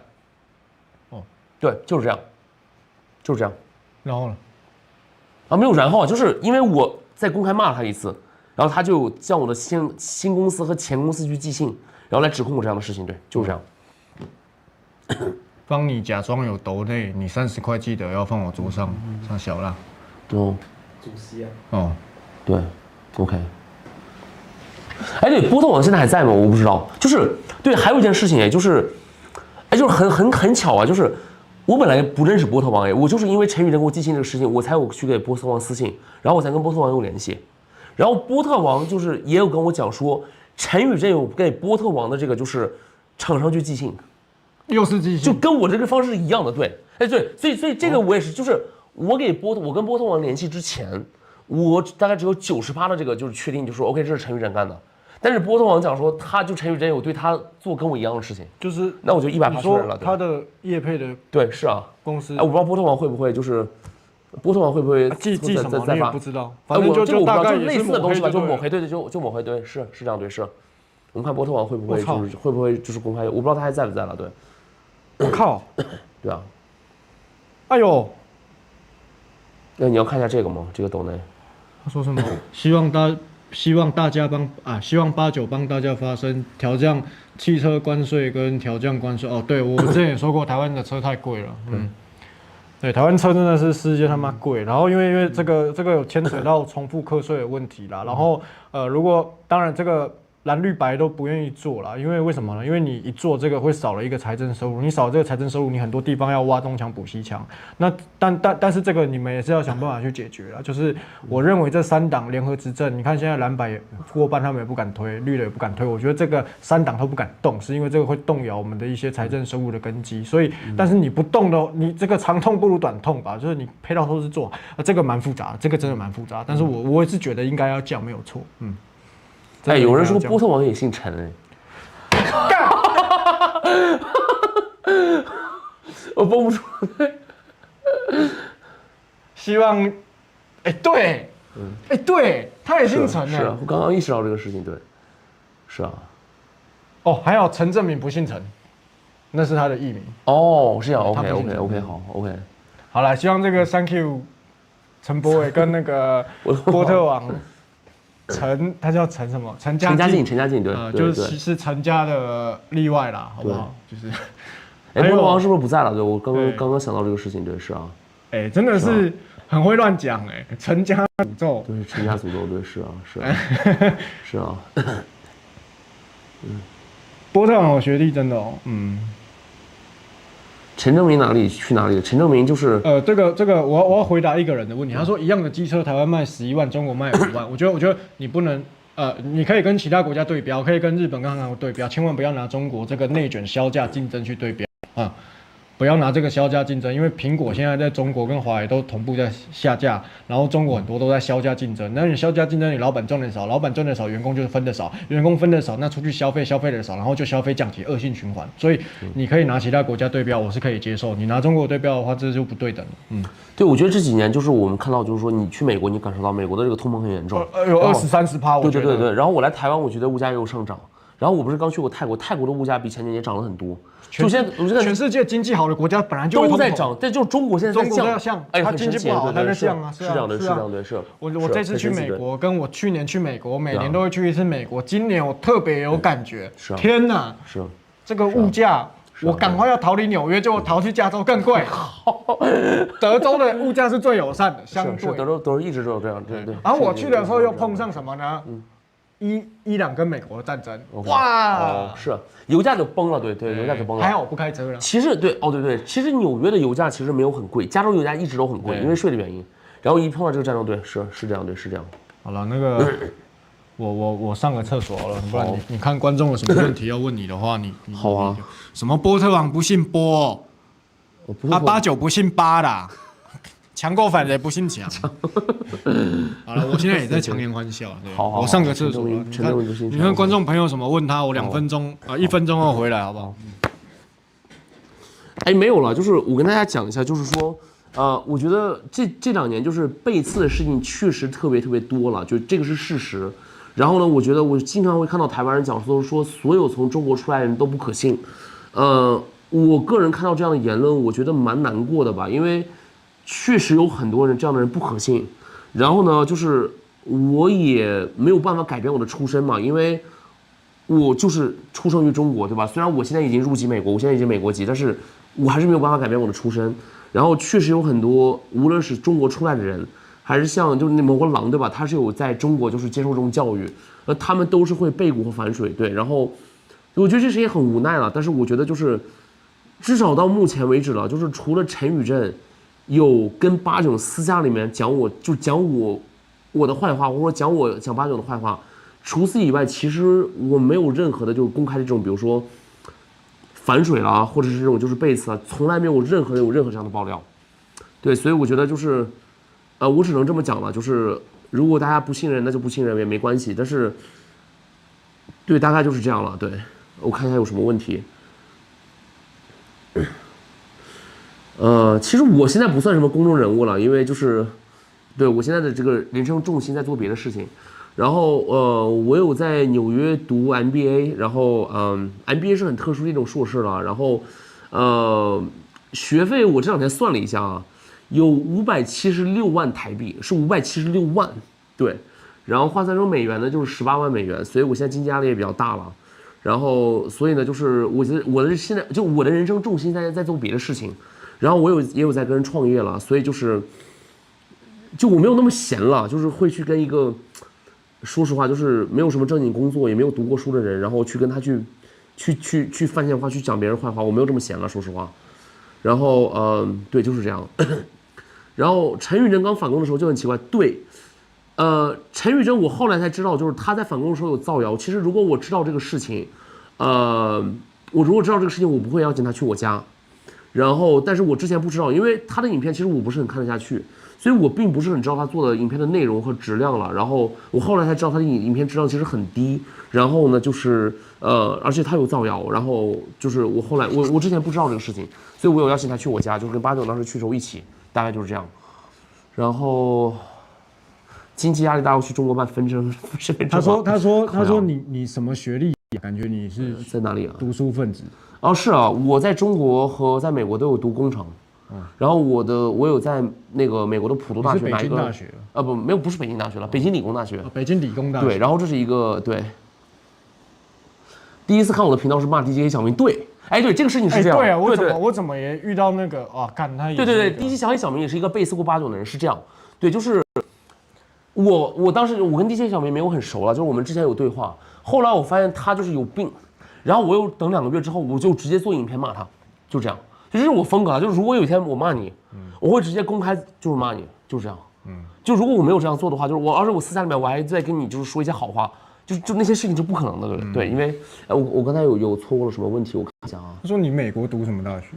对，就是这样，然后呢？啊，没有然后，就是因为我在公开骂了他一次，然后他就向我的新公司和前公司去寄信，然后来指控我这样的事情，对，就是这样。帮你假装有抖内，你30块记得要放我桌上，上小啦。对，主席啊。哦，对 ，OK。哎，对，波特网现在还在吗？我不知道。就是对，还有一件事情，就是就是很巧啊，就是。我本来不认识波特王，我就是因为陈宇正给我寄信这个事情，我才有去给波特王私信，然后我才跟波特王有联系，然后波特王就是也有跟我讲说，陈宇正有给波特王的这个就是厂商去寄信，又是寄信，就跟我这个方式是一样的，对，哎对，所以这个我也是，就是我跟波特王联系之前，我大概只有90%的这个就是确定，就是 OK 这是陈宇正干的。但是波特王讲说，他就陈宇正有对他做跟我一样的事情，就是那我就100%确认了。他的业配的对是啊，公司，哎，我不知道波特王会不会就是波特王会不会寄什么，你也不知道。反正就大概类似的东西吧，就抹黑，对，就抹黑，对，是这样，对是。我们看波特王会不会就是公开，我不知道他还在不在了，对。我靠，对啊。哎呦，那你要看一下这个吗？这个抖内。他说什么？希望89帮大家发声，调降汽车关税跟调降关税。哦，对，我之前也说过，台湾的车太贵了。对，台湾车真的是世界他妈贵。然后因为这个有牵扯到重复课税的问题啦。然后如果当然这个蓝绿白都不愿意做啦，因为为什么呢？因为你一做这个会少了一个财政收入，你少了这个财政收入，你很多地方要挖东墙补西墙。那但是这个你们也是要想办法去解决啦。就是我认为这3党联合执政，你看现在蓝白也过半，他们也不敢推，绿的也不敢推。我觉得这个3党都不敢动，是因为这个会动摇我们的一些财政收入的根基。所以，但是你不动的，你这个长痛不如短痛吧，就是你配套措施做，这个蛮复杂，这个真的蛮复杂。但是我也是觉得应该要降，没有错。哎，有人说波特王也姓陈哎，我蹦不出来。希望，对，对，他也姓陈是啊，我刚刚意识到这个事情，对，是啊。哦，还有陈正明不姓陈，那是他的艺名。哦，是这样他不姓陈，OK，好，OK。好了，希望这个 Thank you 陈柏伟跟那个波特王他叫陈什么？陈家劲，对，就是陈家的例外啦，好不好？就是，波特王是不是不在了？对，我刚刚想到这个事情，对，是啊。真的是很会乱讲陈家诅咒。对，陈家诅咒，对，是啊，是啊。波特王我学弟真的陈正明去哪里了？陈正明就是这个我要回答一个人的问题。他说一样的机车台湾卖11万，中国卖5万。我觉得你不能你可以跟其他国家对标，可以跟日本跟韩国对标，千万不要拿中国这个内卷削价竞争去对标啊。不要拿这个削价竞争，因为苹果现在在中国跟华为都同步在下架，然后中国很多都在削价竞争。那你削价竞争，你老板赚的少，老板赚的少，员工就是分的少，员工分的少，那出去消费的少，然后就消费降级，恶性循环。所以你可以拿其他国家对标，我是可以接受。你拿中国对标的话，这就不对等了。对，我觉得这几年就是我们看到，就是说你去美国，你感受到美国的这个通膨很严重，有20-30%。对。然后我来台湾，我觉得物价也有上涨。然后我不是刚去过泰国，泰国的物价比前几年涨了很多。就现在，我觉得全世界经济好的国家本来就会都在涨，但就是中国现在在降，它经济不好，它在降啊，是这样的，是。我这次去美国，跟我去年去美国，每年都会去一次美国，今年我特别有感觉。天哪，是这个物价，我赶快要逃离纽约，结果逃去加州更贵。德州的物价是最友善的，相对德州一直都有这样，对。然后我去的时候又碰上什么呢？伊朗跟美国的战争，哇，是油价就崩了，对，油价就崩了。还好我不开车了。其实对，其实纽约的油价其实没有很贵，加州油价一直都很贵，因为税的原因。然后一碰到这个战争，对，是这样，对，是这样。好了，那个我上个厕所了，不然你看观众有什么问题要问你的话，你好啊。什么波特王不姓波，他89不姓8啦。强过反贼不姓强。好了，我现在也在强颜欢笑。好，我上个厕所了。你看观众朋友什么问他，我2分钟1分钟后回来，好不好？没有了，就是我跟大家讲一下，就是说，我觉得这2年就是背刺的事情确实特别多了，就这个是事实。然后呢，我觉得我经常会看到台湾人讲说所有从中国出来的人都不可信。我个人看到这样的言论，我觉得蛮难过的吧，因为确实有很多人这样的人不可信。然后呢，就是我也没有办法改变我的出身嘛，因为我就是出生于中国，对吧？虽然我现在已经入籍美国，我现在已经美国籍，但是我还是没有办法改变我的出身。然后确实有很多，无论是中国出来的人，还是像就是那某个狼，对吧？他是有在中国就是接受这种教育，他们都是会背骨和反水，对。然后我觉得这事也很无奈了，但是我觉得就是至少到目前为止了，就是除了陈宇正有跟八炯私下里面讲我的坏话，或者说讲八炯的坏话，除此以外，其实我没有任何的就是公开的这种，比如说反水啦，或者是这种就是背刺啊，从来没有任何这样的爆料。对，所以我觉得就是我只能这么讲了，就是如果大家不信任，那就不信任也没关系。但是对，大概就是这样了。对，我看一下有什么问题。其实我现在不算什么公众人物了，因为就是对我现在的这个人生重心在做别的事情。然后我有在纽约读 MBA， 然后MBA 是很特殊的一种硕士了。然后学费我这2天算了一下啊，有576万台币，是576万，对。然后换算成美元呢，就是18万美元，所以我现在经济压力也比较大了。然后所以呢，就是我觉得现在就我的人生重心在做别的事情。然后也有在跟人创业了，所以就我没有那么闲了，就是会去跟一个，说实话就是没有什么正经工作，也没有读过书的人，然后去跟他去犯闲话，去讲别人坏话，我没有这么闲了，说实话。然后对，就是这样。然后陈宇正刚反攻的时候就很奇怪，对，陈宇正我后来才知道，就是他在反攻的时候有造谣。其实如果我知道这个事情，我如果知道这个事情，我不会邀请他去我家。然后，但是我之前不知道，因为他的影片其实我不是很看得下去，所以我并不是很知道他做的影片的内容和质量了。然后我后来才知道他的影片质量其实很低。然后呢，就是而且他有造谣。然后就是我后来我之前不知道这个事情，所以我有邀请他去我家，就是跟八炯当时去的时候一起，大概就是这样。然后经济压力大，要去中国办分身份证。他说你什么学历？感觉你是在哪里啊？读书分子。哦，是啊，我在中国和在美国都有读工程。然后我有在那个美国的普渡大学拿一个，北京大学不，没有，不是北京大学了，北京理工大学。北京理工大学。对，然后这是一个对。第一次看我的频道是骂 DJ 小明，对，哎，对，这个事情是这样。对啊，我怎么也遇到那个啊？看他也对，DJ 小明也是一个背4过8-9的人，是这样。对，就是我当时我跟 DJ 小明没有很熟了，就是我们之前有对话，后来我发现他就是有病，然后我又等2个月之后，我就直接做影片骂他，就这样。这是我风格啊，就是如果有一天我骂你，我会直接公开就是骂你，就是这样。就如果我没有这样做的话，就是而且我私下里面我还在跟你就是说一些好话，就那些事情是不可能的，对，因为我刚才有错过了什么问题，我看一下啊。他说你美国读什么大学？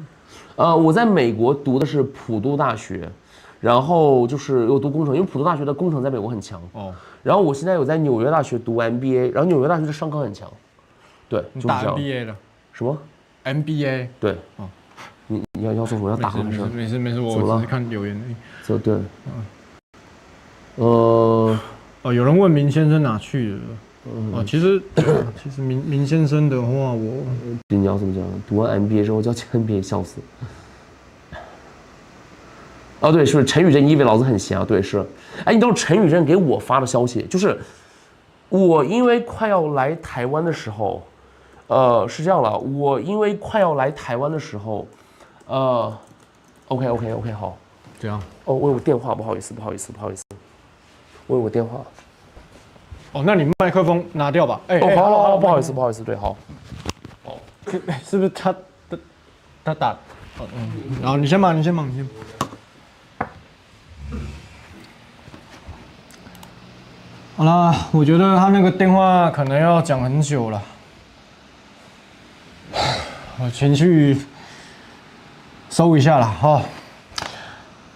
我在美国读的是普渡大学，然后就是有读工程，因为普渡大学的工程在美国很强。哦。然后我现在有在纽约大学读 MBA， 然后纽约大学的商科很强。对，就是这样。打 MBA 了？什么 ？MBA？对。哦。你要说什么？要打吗？没事，我只是看留言而已。对。有人问明先生哪去了？其实明先生的话，你要怎么讲？读完 MBA 之后叫 MBA， 笑死。哦，对，是陈宇镇，你以为老子很闲啊？对，是。哎，你知道陈宇镇给我发的消息，就是我因为快要来台湾的时候，是这样了，我因为快要来台湾的时候。OK， 好，这样。哦，我有电话，不好意思，我有个电话。哦，那你麦克风拿掉吧。好，不好意思，对，好。哦，是不是他打？然后你先忙。好啦，我觉得他那个电话可能要讲很久了，我情绪。收一下啦，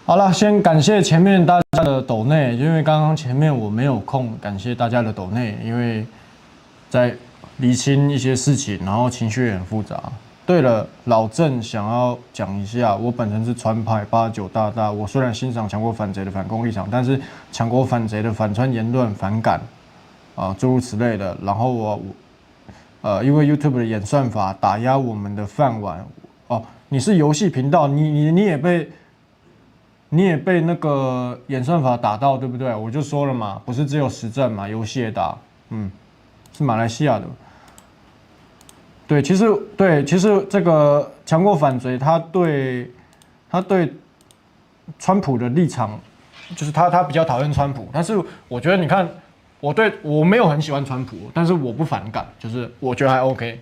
好了，先感谢前面大家的抖内，因为刚刚前面我没有空感谢大家的抖内，因为在厘清一些事情，然后情绪也很复杂。对了，老郑想要讲一下，我本身是川派89大，我虽然欣赏强国反贼的反共立场，但是强国反贼的反川言论反感诸如此类的，然后因为 YouTube 的演算法打压我们的饭碗你是游戏频道，你也被那个演算法打到，对不对？我就说了嘛，不是只有实战嘛，游戏也打，是马来西亚的。对，其实这个强国反贼，他对川普的立场，就是他比较讨厌川普，但是我觉得你看，我没有很喜欢川普，但是我不反感，就是我觉得还 OK。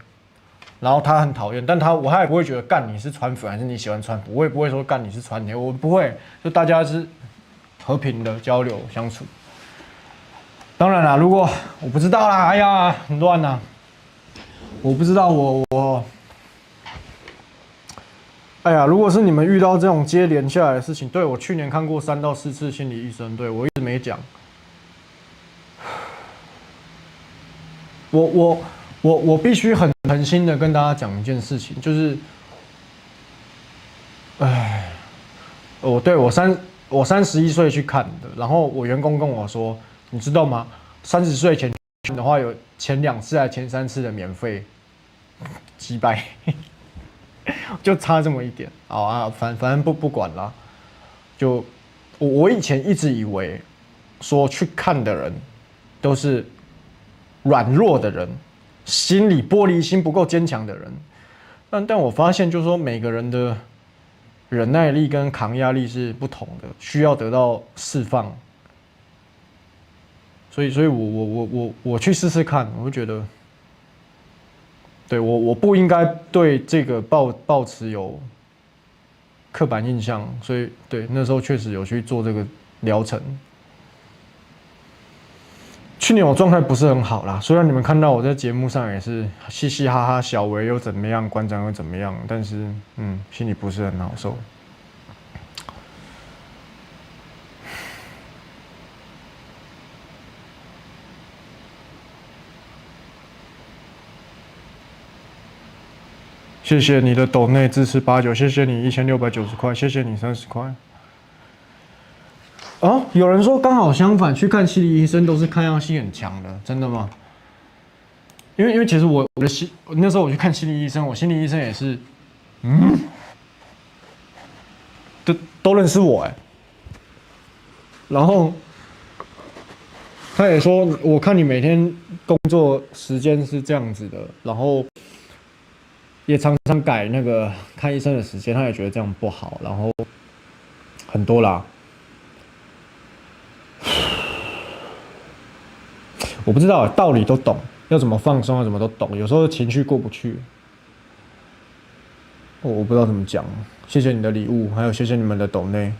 然后他很讨厌，但他也不会觉得干你是川粉还是你喜欢川普，我也不会说干你是川铁，我不会，就大家是和平的交流相处。当然啦，如果我不知道啦，哎呀，很乱啦，我不知道哎呀，如果是你们遇到这种接连下来的事情，对我去年看过3到4次心理医生，对我一直没讲，我必须很诚心的跟大家讲一件事情，就是，我31岁去看的，然后我员工跟我说，你知道吗？30岁前的话有前2次还前3次的免费，击败，就差这么一点，好啊，反正不管啦，就我以前一直以为，说去看的人都是软弱的人。心理玻璃心不够坚强的人，但我发现就是说每个人的忍耐力跟抗压力是不同的，需要得到释放。所以我去试试看，我会觉得，对我不应该对这个抱持有刻板印象，所以对那时候确实有去做这个疗程。去年我状态不是很好啦，虽然你们看到我在节目上也是嘻嘻哈哈，小维又怎么样，馆长又怎么样，但是心里不是很好受。谢谢你的抖内支持89，谢谢你1690块，谢谢你30块。有人说刚好相反，去看心理医生都是抗压性很强的，真的吗？因为其实我的那时候我去看心理医生，我心理医生也是，都认识我哎，然后他也说，我看你每天工作时间是这样子的，然后也常常改那个看医生的时间，他也觉得这样不好，然后很多啦。我不知道，道理都懂，要怎么放松，要怎么都懂。有时候情绪过不去，我不知道怎么讲。谢谢你的礼物，还有谢谢你们的抖内。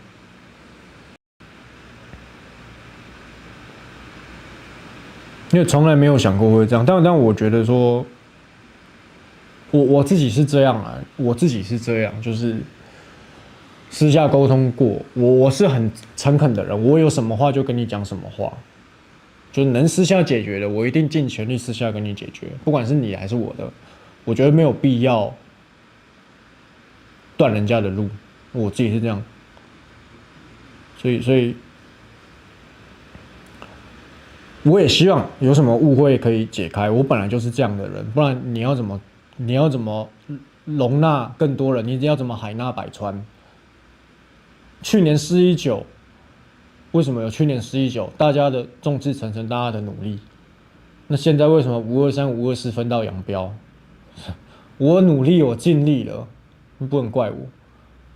因为从来没有想过会这样，但我觉得说，我自己是这样啊，我自己是这样，就是私下沟通过，我是很诚恳的人，我有什么话就跟你讲什么话。就是能私下解决的，我一定尽全力私下跟你解决，不管是你还是我的，我觉得没有必要断人家的路，我自己是这样，所以，我也希望有什么误会可以解开，我本来就是这样的人，不然你要怎么容纳更多人，你要怎么海纳百川？去年419。为什么有去年11.9？大家的众志成城，大家的努力。那现在为什么523、524分道扬镳？我努力，我尽力了，你不能怪我。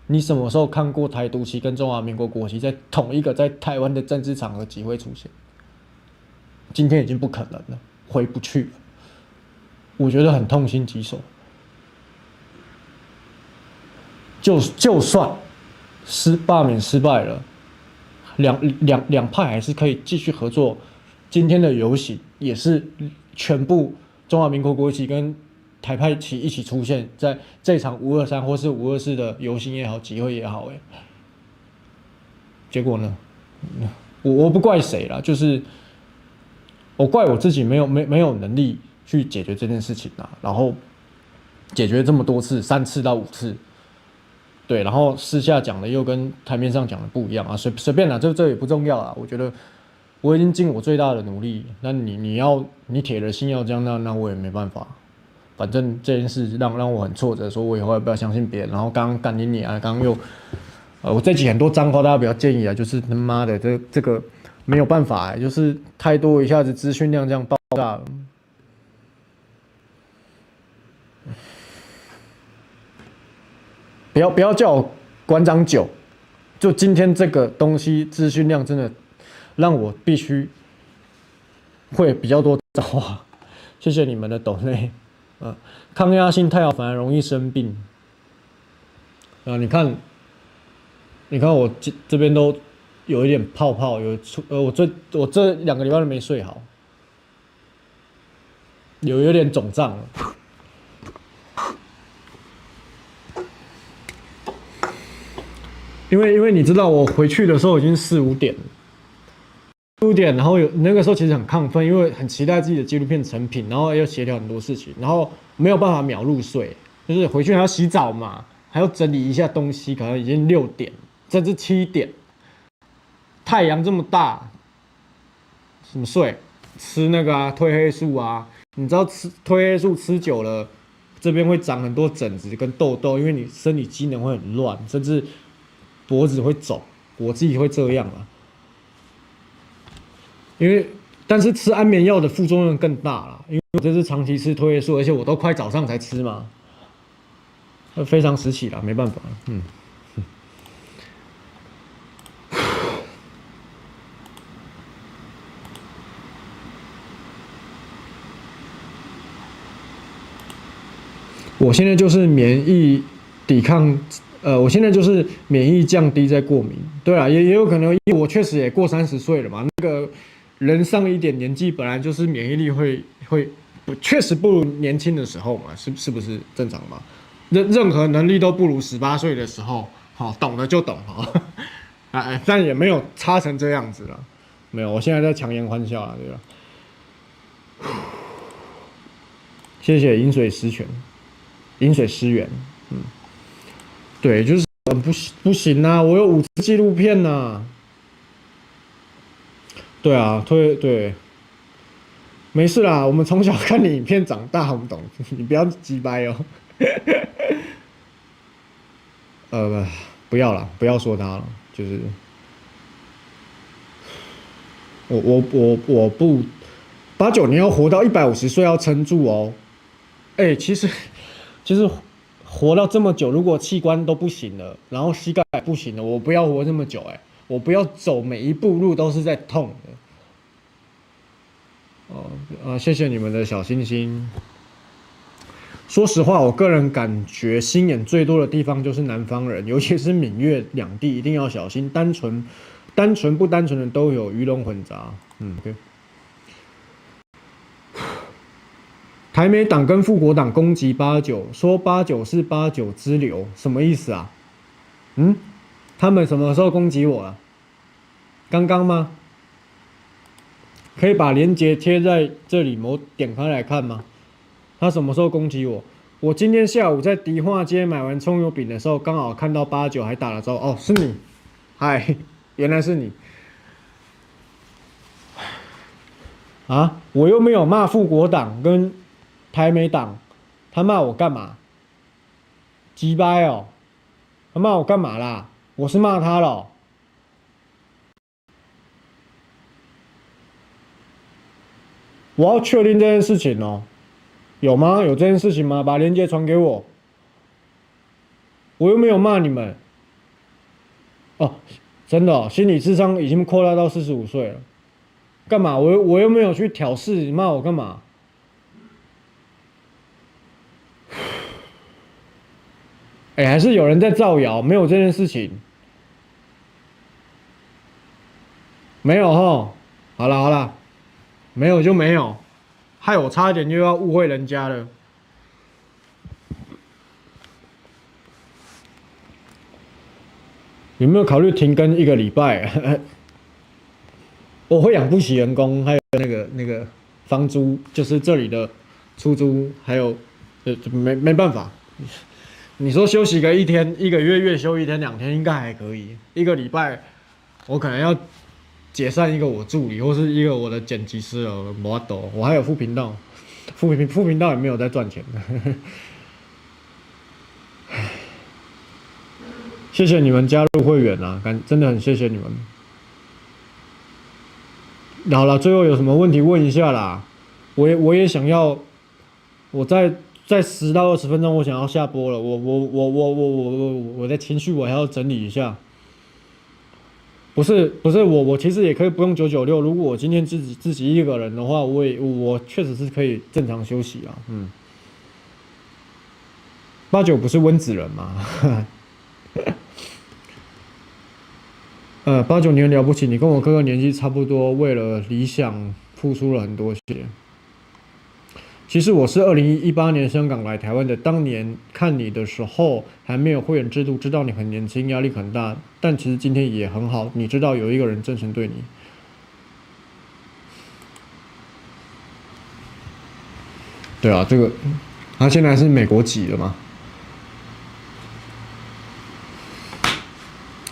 你什么时候看过台独旗跟中华民国国旗在同一个在台湾的政治场合机会出现？今天已经不可能了，回不去了。我觉得很痛心疾首。就算罢免失败了。两派还是可以继续合作。今天的游行也是全部中华民国国旗跟台派旗一起出现在这场523或是524的游行也好，集会也好，结果呢，我不怪谁啦，就是我怪我自己没有能力去解决这件事情啦，然后解决这么多次，3次到5次。对，然后私下讲的又跟台面上讲的不一样啊，随便啦，这也不重要啦。我觉得我已经尽我最大的努力，那你铁了心要这样，那我也没办法。反正这件事让我很挫折，说我以后要不要相信别人。然后刚刚干你啊，刚刚又我这集很多脏话，大家不要介意啊，就是他妈的这个没有办法，就是太多一下子资讯量这样爆炸了。不要叫我馆长久，就今天这个东西资讯量真的让我必须会比较多脏话。谢谢你们的抖内，抗压性太好反而容易生病。你看我这边都有一点泡泡，我这2个礼拜都没睡好，有点肿胀了。因为你知道我回去的时候已经4、5点了，4、5点，然后那个时候其实很亢奋，因为很期待自己的纪录片成品，然后要协调很多事情，然后没有办法秒入睡，就是回去还要洗澡嘛，还要整理一下东西，可能已经6点，甚至7点，太阳这么大，怎么睡？吃那个褪黑素啊，你知道吃褪黑素吃久了，这边会长很多疹子跟痘痘，因为你生理机能会很乱，甚至脖子会肿，我自己会这样啊。但是吃安眠药的副作用更大啦，因为我这是长期吃褪黑素，而且我都快早上才吃嘛，非常时期啦，没办法，我现在就是免疫抵抗。我现在就是免疫降低在过敏，对啊，也有可能，因为我确实也过30岁了嘛，那个人上一点年纪本来就是免疫力会确实不如年轻的时候嘛，是不是正常嘛？任何能力都不如18岁的时候，好，懂了就懂哈，但也没有差成这样子了，没有，我现在在强颜欢笑啊，对吧？谢谢饮水思泉，饮水思源，对，就是不行啊！我有5支纪录片呐，对啊，对，没事啦，我们从小看你影片长大，我们懂，你不要鸡掰哦。不要啦，不要说他了，就是我不89年要活到150岁要撑住哦。其实活到这么久，如果器官都不行了，然后膝盖也不行了，我不要活这么久我不要走每一步路都是在痛的。谢谢你们的小心心。说实话，我个人感觉心眼最多的地方就是南方人，尤其是闽粤两地，一定要小心。单纯不单纯的都有鱼龙混杂。对。台美党跟复国党攻击89，说89是89支流，什么意思啊？他们什么时候攻击我了？刚刚吗？可以把链接贴在这里，我点开来看吗？他什么时候攻击我？我今天下午在迪化街买完葱油饼的时候，刚好看到89，还打了招呼。哦，是你，嗨，原来是你。啊，我又没有骂复国党跟台美党，他骂我干嘛？鸡掰哦，他骂我干嘛啦？我是骂他了。我要确定这件事情哦。有吗？有这件事情吗？把链接传给我。我又没有骂你们。哦，真的哦，心理智商已经扩大到45岁了。干嘛？我又没有去挑事，你骂我干嘛？还是有人在造谣，没有这件事情。没有齁。好了，没有就没有，害我差一点就要误会人家了。有没有考虑停更1个礼拜？我会养不起员工，还有那个房租，就是这里的出租，还有没办法。你说休息个1天，1个月月休1天2天应该还可以，1个礼拜我可能要解散一个我助理或是一个我的剪辑师了，没法抖。我还有副频道，副频道也没有在赚钱。谢谢你们加入会员啊，真的很谢谢你们。好了，最后有什么问题问一下啦。我也想要，我在10到20分钟，我想要下播了。我的情绪我还要整理一下。不是我其实也可以不用996。如果我今天自己一个人的话，我确实是可以正常休息啊。89不是温子仁吗？89你很了不起，你跟我哥哥年纪差不多，为了理想付出了很多些。其实我是2018年香港来台湾的，当年看你的时候还没有会员制度，知道你很年轻，压力很大，但其实今天也很好，你知道有一个人真诚对你。对啊，这个他现在是美国籍了嘛？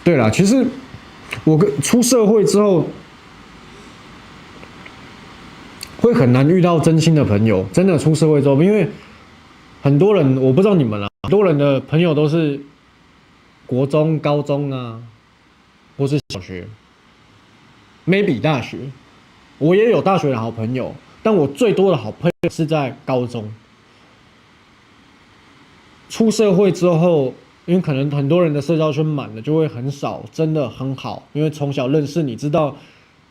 对啦，其实我出社会之后，会很难遇到真心的朋友。真的出社会之后，因为很多人我不知道你们啦，很多人的朋友都是国中、高中啊，或是小学 ，maybe 大学。我也有大学的好朋友，但我最多的好朋友是在高中。出社会之后，因为可能很多人的社交圈满了，就会很少真的很好。因为从小认识你，知道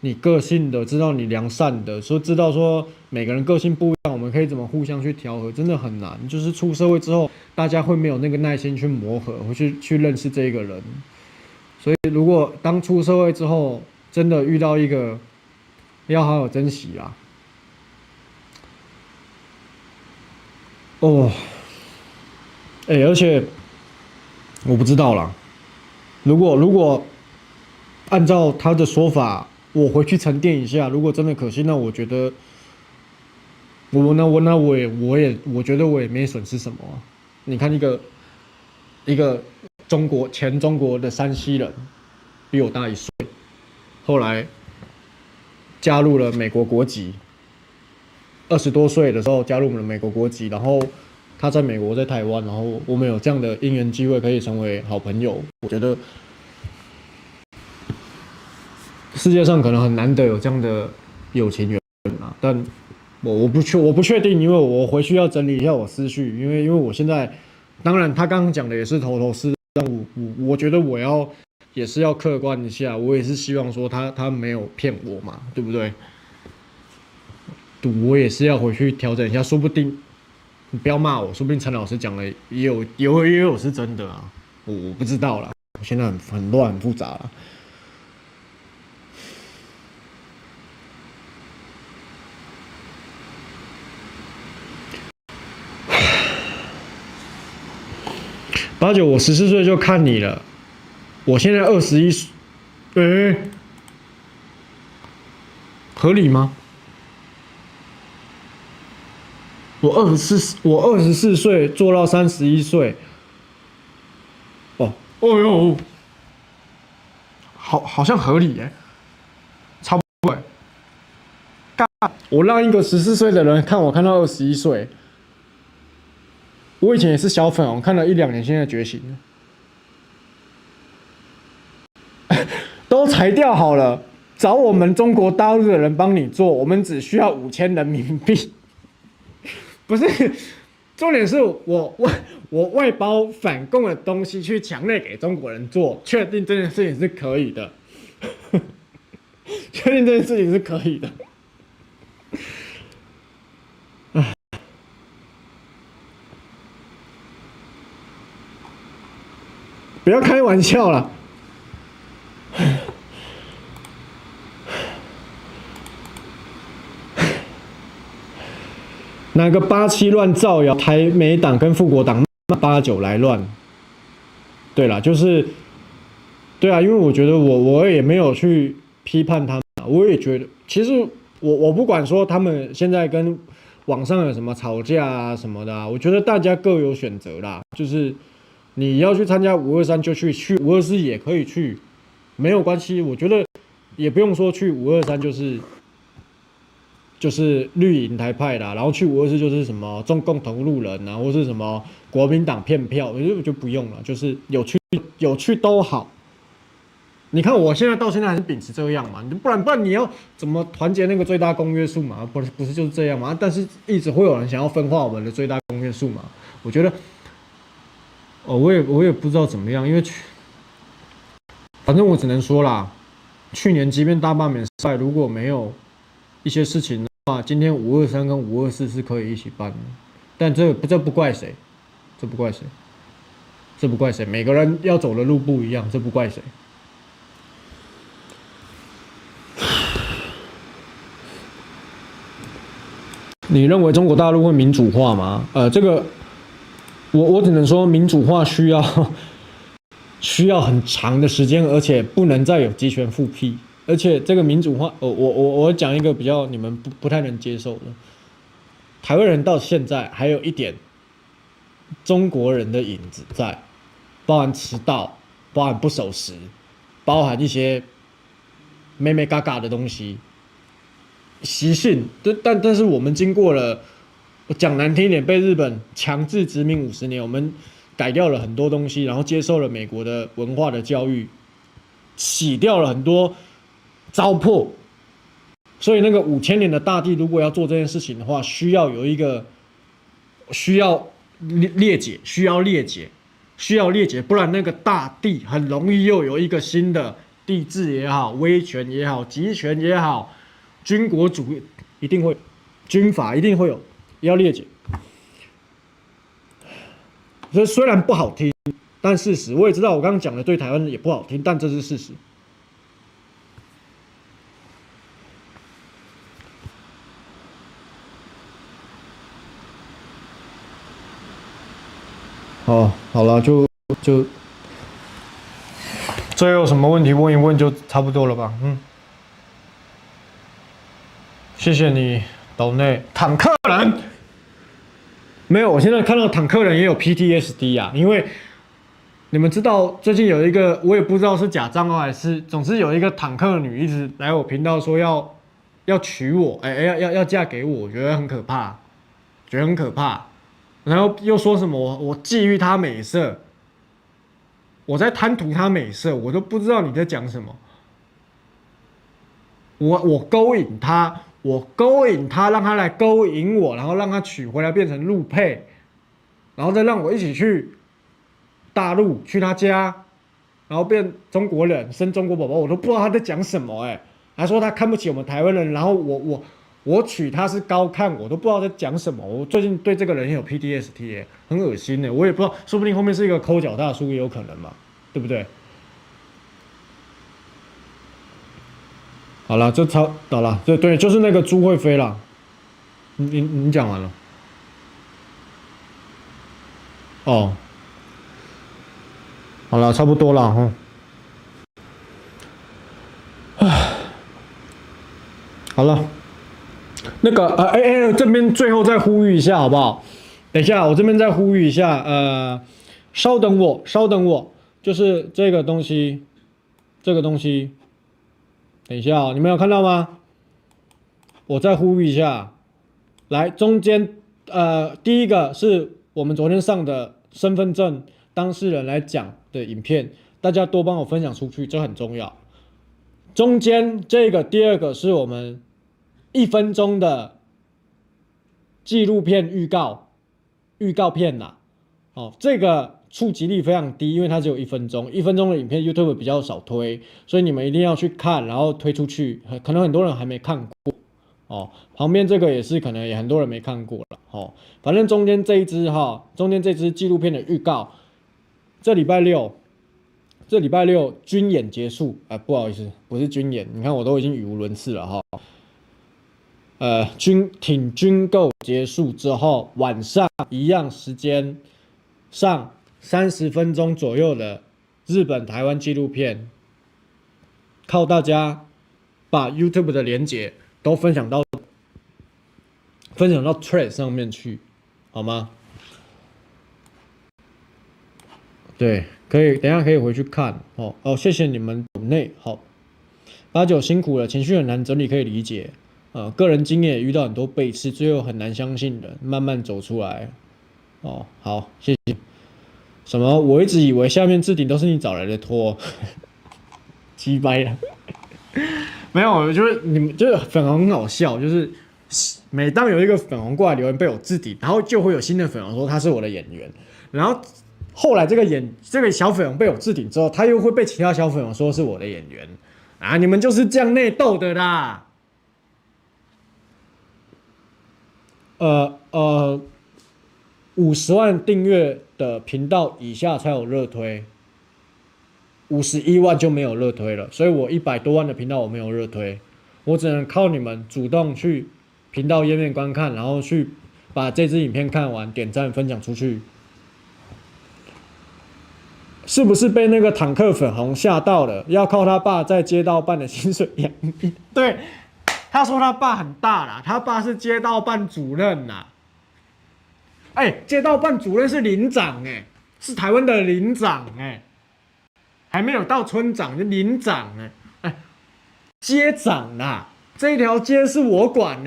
你个性的，知道你良善的，知道说每个人个性不一样，我们可以怎么互相去调和，真的很难。就是出社会之后，大家会没有那个耐心去磨合，会去认识这一个人。所以如果当出社会之后，真的遇到一个，要好好珍惜啦。哦。而且我不知道啦。如果按照他的说法，我回去沉淀一下，如果真的可惜，那我觉得我觉得我也没损失什么啊。你看一个前中国的山西人，比我大1岁，后来加入了美国国籍，20多岁的时候加入了美国国籍，然后他在美国，在台湾，然后我们有这样的因缘机会可以成为好朋友，我觉得世界上可能很难得有这样的友情缘分啊，但我不确定，因为我回去要整理一下我思绪，因为我现在，当然他刚刚讲的也是头头是，但我觉得我也是要客观一下，我也是希望说他没有骗我嘛，对不对？我也是要回去调整一下，说不定你不要骂我，说不定陈老师讲的也有是真的啊，我不知道啦，现在很乱很复杂啦。89，我14岁就看你了，我现在21岁，合理吗？我24岁做到31岁，哦呦，好像合理耶，差不多。干，我让一个14岁的人看我看到21岁。我以前也是小粉红，看了1-2年，现在觉醒了，都裁掉好了，找我们中国大陆的人帮你做，我们只需要5000人民币。不是，重点是我外包反共的东西去强烈给中国人做，确定这件事情是可以的，确定这件事情是可以的。不要开玩笑啦！哪个87乱造谣，台美党跟复国党89来乱？对啦，就是对啊，因为我觉得我也没有去批判他们，我也觉得其实我不管说他们现在跟网上有什么吵架啊什么的啊，我觉得大家各有选择啦，就是。你要去参加523就去524也可以去，没有关系。我觉得也不用说去523就是绿营台派啦，然后去524就是什么中共同路人啊，或是什么国民党骗票，我觉得就不用了，就是有去都好。你看我现在到现在还是秉持这样嘛，不然你要怎么团结那个最大公约数嘛？不是就是这样嘛？但是一直会有人想要分化我们的最大公约数嘛？我觉得。我也不知道怎么样，因为反正我只能说啦，去年即便大罢免失败，如果没有一些事情的话，今天523跟524是可以一起办的。但这不怪谁，这不怪谁，每个人要走的路不一样，这不怪谁。你认为中国大陆会民主化吗？这个。我只能说，民主化需要很长的时间，而且不能再有集权复辟。而且这个民主化，我讲一个比较你们不太能接受的，台湾人到现在还有一点中国人的影子在，包含迟到，包含不守时，包含一些妹妹嘎嘎的东西，习性。但是我们经过了。我讲难听一点，被日本强制殖民50年，我们改掉了很多东西，然后接受了美国的文化的教育，洗掉了很多糟粕。所以那个5000年的大地，如果要做这件事情的话，需要裂解，不然那个大地很容易又有一个新的帝制也好，威权也好，集权也好，军国主义一定会，军阀一定会有。要裂解，所以虽然不好听，但事实我也知道，我刚刚讲的对台湾也不好听，但这是事实。好了，就最后有什么问题问一问就差不多了吧？谢谢你，岛内坦克人。没有，我现在看到坦克人也有 PTSD 啊，因为你们知道最近有一个，我也不知道是假账号还是，总之有一个坦克女一直来我频道说要娶我，要嫁给我，我觉得很可怕，觉得很可怕。然后又说什么我觊觎她美色，我在贪图她美色，我都不知道你在讲什么。我勾引她，让她来勾引我，然后让她娶回来变成陆配，然后再让我一起去大陆去她家，然后变中国人生中国宝宝，我都不知道他在讲什么还说他看不起我们台湾人，然后我娶她是高看，我都不知道在讲什么。我最近对这个人有 PTSD 很恶心我也不知道，说不定后面是一个抠脚大叔也有可能嘛，对不对？好了，好了，对，就是那个猪会飞了。你讲完了。哦，好了，差不多了哈。好了，那个这边最后再呼吁一下好不好？等一下，我这边再呼吁一下，稍等我，就是这个东西，等一下你们有看到吗？我再呼吁一下，来中间第一个是我们昨天上的身份证当事人来讲的影片，大家多帮我分享出去，这很重要。中间这个第二个是我们1分钟的纪录片预告片啦，这个触及率非常低，因为它只有1分钟，1分钟的影片 YouTube 比较少推，所以你们一定要去看，然后推出去，可能很多人还没看过旁边这个也是可能也很多人没看过了反正中间这一支纪录片的预告，这礼拜六军演结束不好意思，不是军演，你看我都已经语无伦次了挺军购结束之后，晚上一样时间上30分钟左右的日本台湾纪录片，靠大家把 YouTube 的连结都分享到 Thread 上面去，好吗？对，可以，等一下可以回去看谢谢你们抖内好，89辛苦了，情绪很难整理，可以理解。个人经验也遇到很多背刺，最后很难相信人，慢慢走出来。好，谢谢。什么？我一直以为下面置顶都是你找来的托，鸡掰了。没有，我觉得你们就是粉红很好笑，就是每当有一个粉红过来留言被我置顶，然后就会有新的粉红说他是我的演员，然后后来这个小粉红被我置顶之后，他又会被其他小粉红说是我的演员你们就是这样内斗的啦。50万订阅的频道以下才有热推，51万就没有热推了，所以我100多万的频道我没有热推，我只能靠你们主动去频道页面观看，然后去把这支影片看完，点赞分享出去。是不是被那个坦克粉红吓到了？要靠他爸在街道办的薪水养病？对。他说他爸很大啦，他爸是街道办主任啦。街道办主任是领长是台湾的领长还没有到村长就领长街长啦，这条街是我管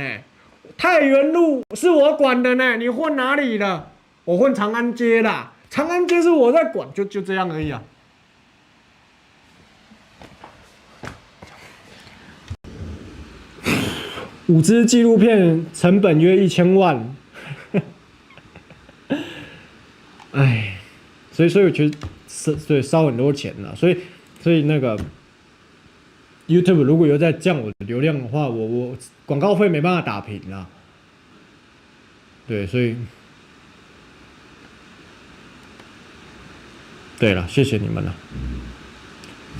太原路是我管的你混哪里了？我混长安街啦，长安街是我在管，就这样而已啊。5支纪录片成本约1000万，所以我觉得烧很多钱了，所以那个 YouTube 如果有在降我的流量的话，我广告费没办法打平啦。对，所以对了，谢谢你们了。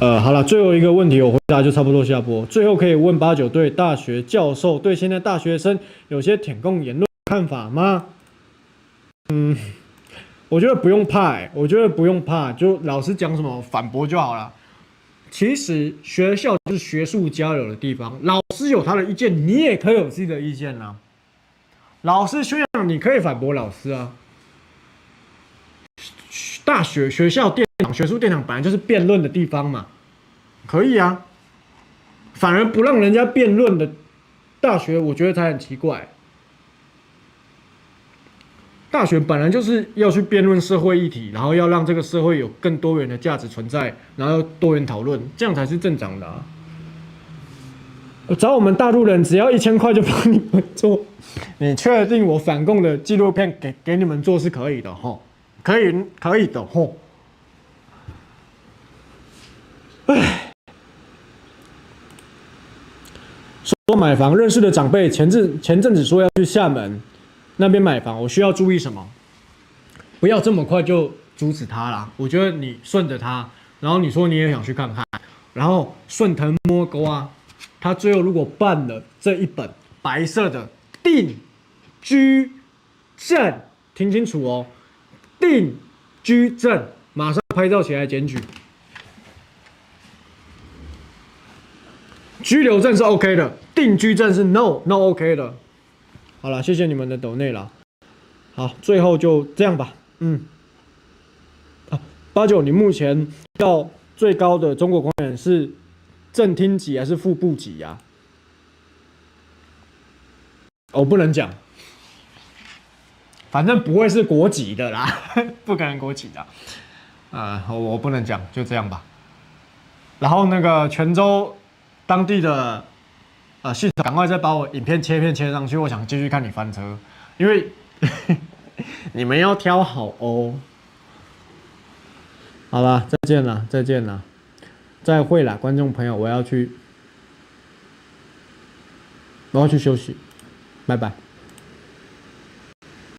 好了，最后一个问题我回答就差不多下播。最后可以问89对大学教授对现在大学生有些舔共言论看法吗？我觉得不用怕，就老师讲什么反驳就好了。其实学校就是学术交流的地方，老师有他的意见，你也可以有自己的意见啊。老师宣扬，你可以反驳老师啊。大学、学校、殿堂、学术殿堂本来就是辩论的地方嘛，可以啊。反而不让人家辩论的大学我觉得才很奇怪。大学本来就是要去辩论社会议题，然后要让这个社会有更多元的价值存在，然后多元讨论，这样才是正常的啊。找我们大陆人只要1000块就帮你们做，你确定我反共的纪录片给你们做是可以的吼？可以的吼。唉，说买房认识的长辈前阵子说要去厦门那边买房，我需要注意什么？不要这么快就阻止他啦。我觉得你顺着他，然后你说你也想去看看，然后顺藤摸沟啊。他最后如果办了这一本白色的定居证，听清楚哦，定居证，马上拍照起来检举。居留证是 OK 的，定居证是 no OK 的。好了，谢谢你们的抖内啦。好，最后就这样吧。89，你目前到最高的中国公园是正厅级还是副部级呀？我不能讲，反正不会是国级的啦，不可能国级的。我不能讲，就这样吧。然后那个泉州当地的系统，赶快再把我影片切片切上去，我想继续看你翻车，因为你们要挑好哦。好啦，再见啦，再会啦，观众朋友，我要去休息，拜拜。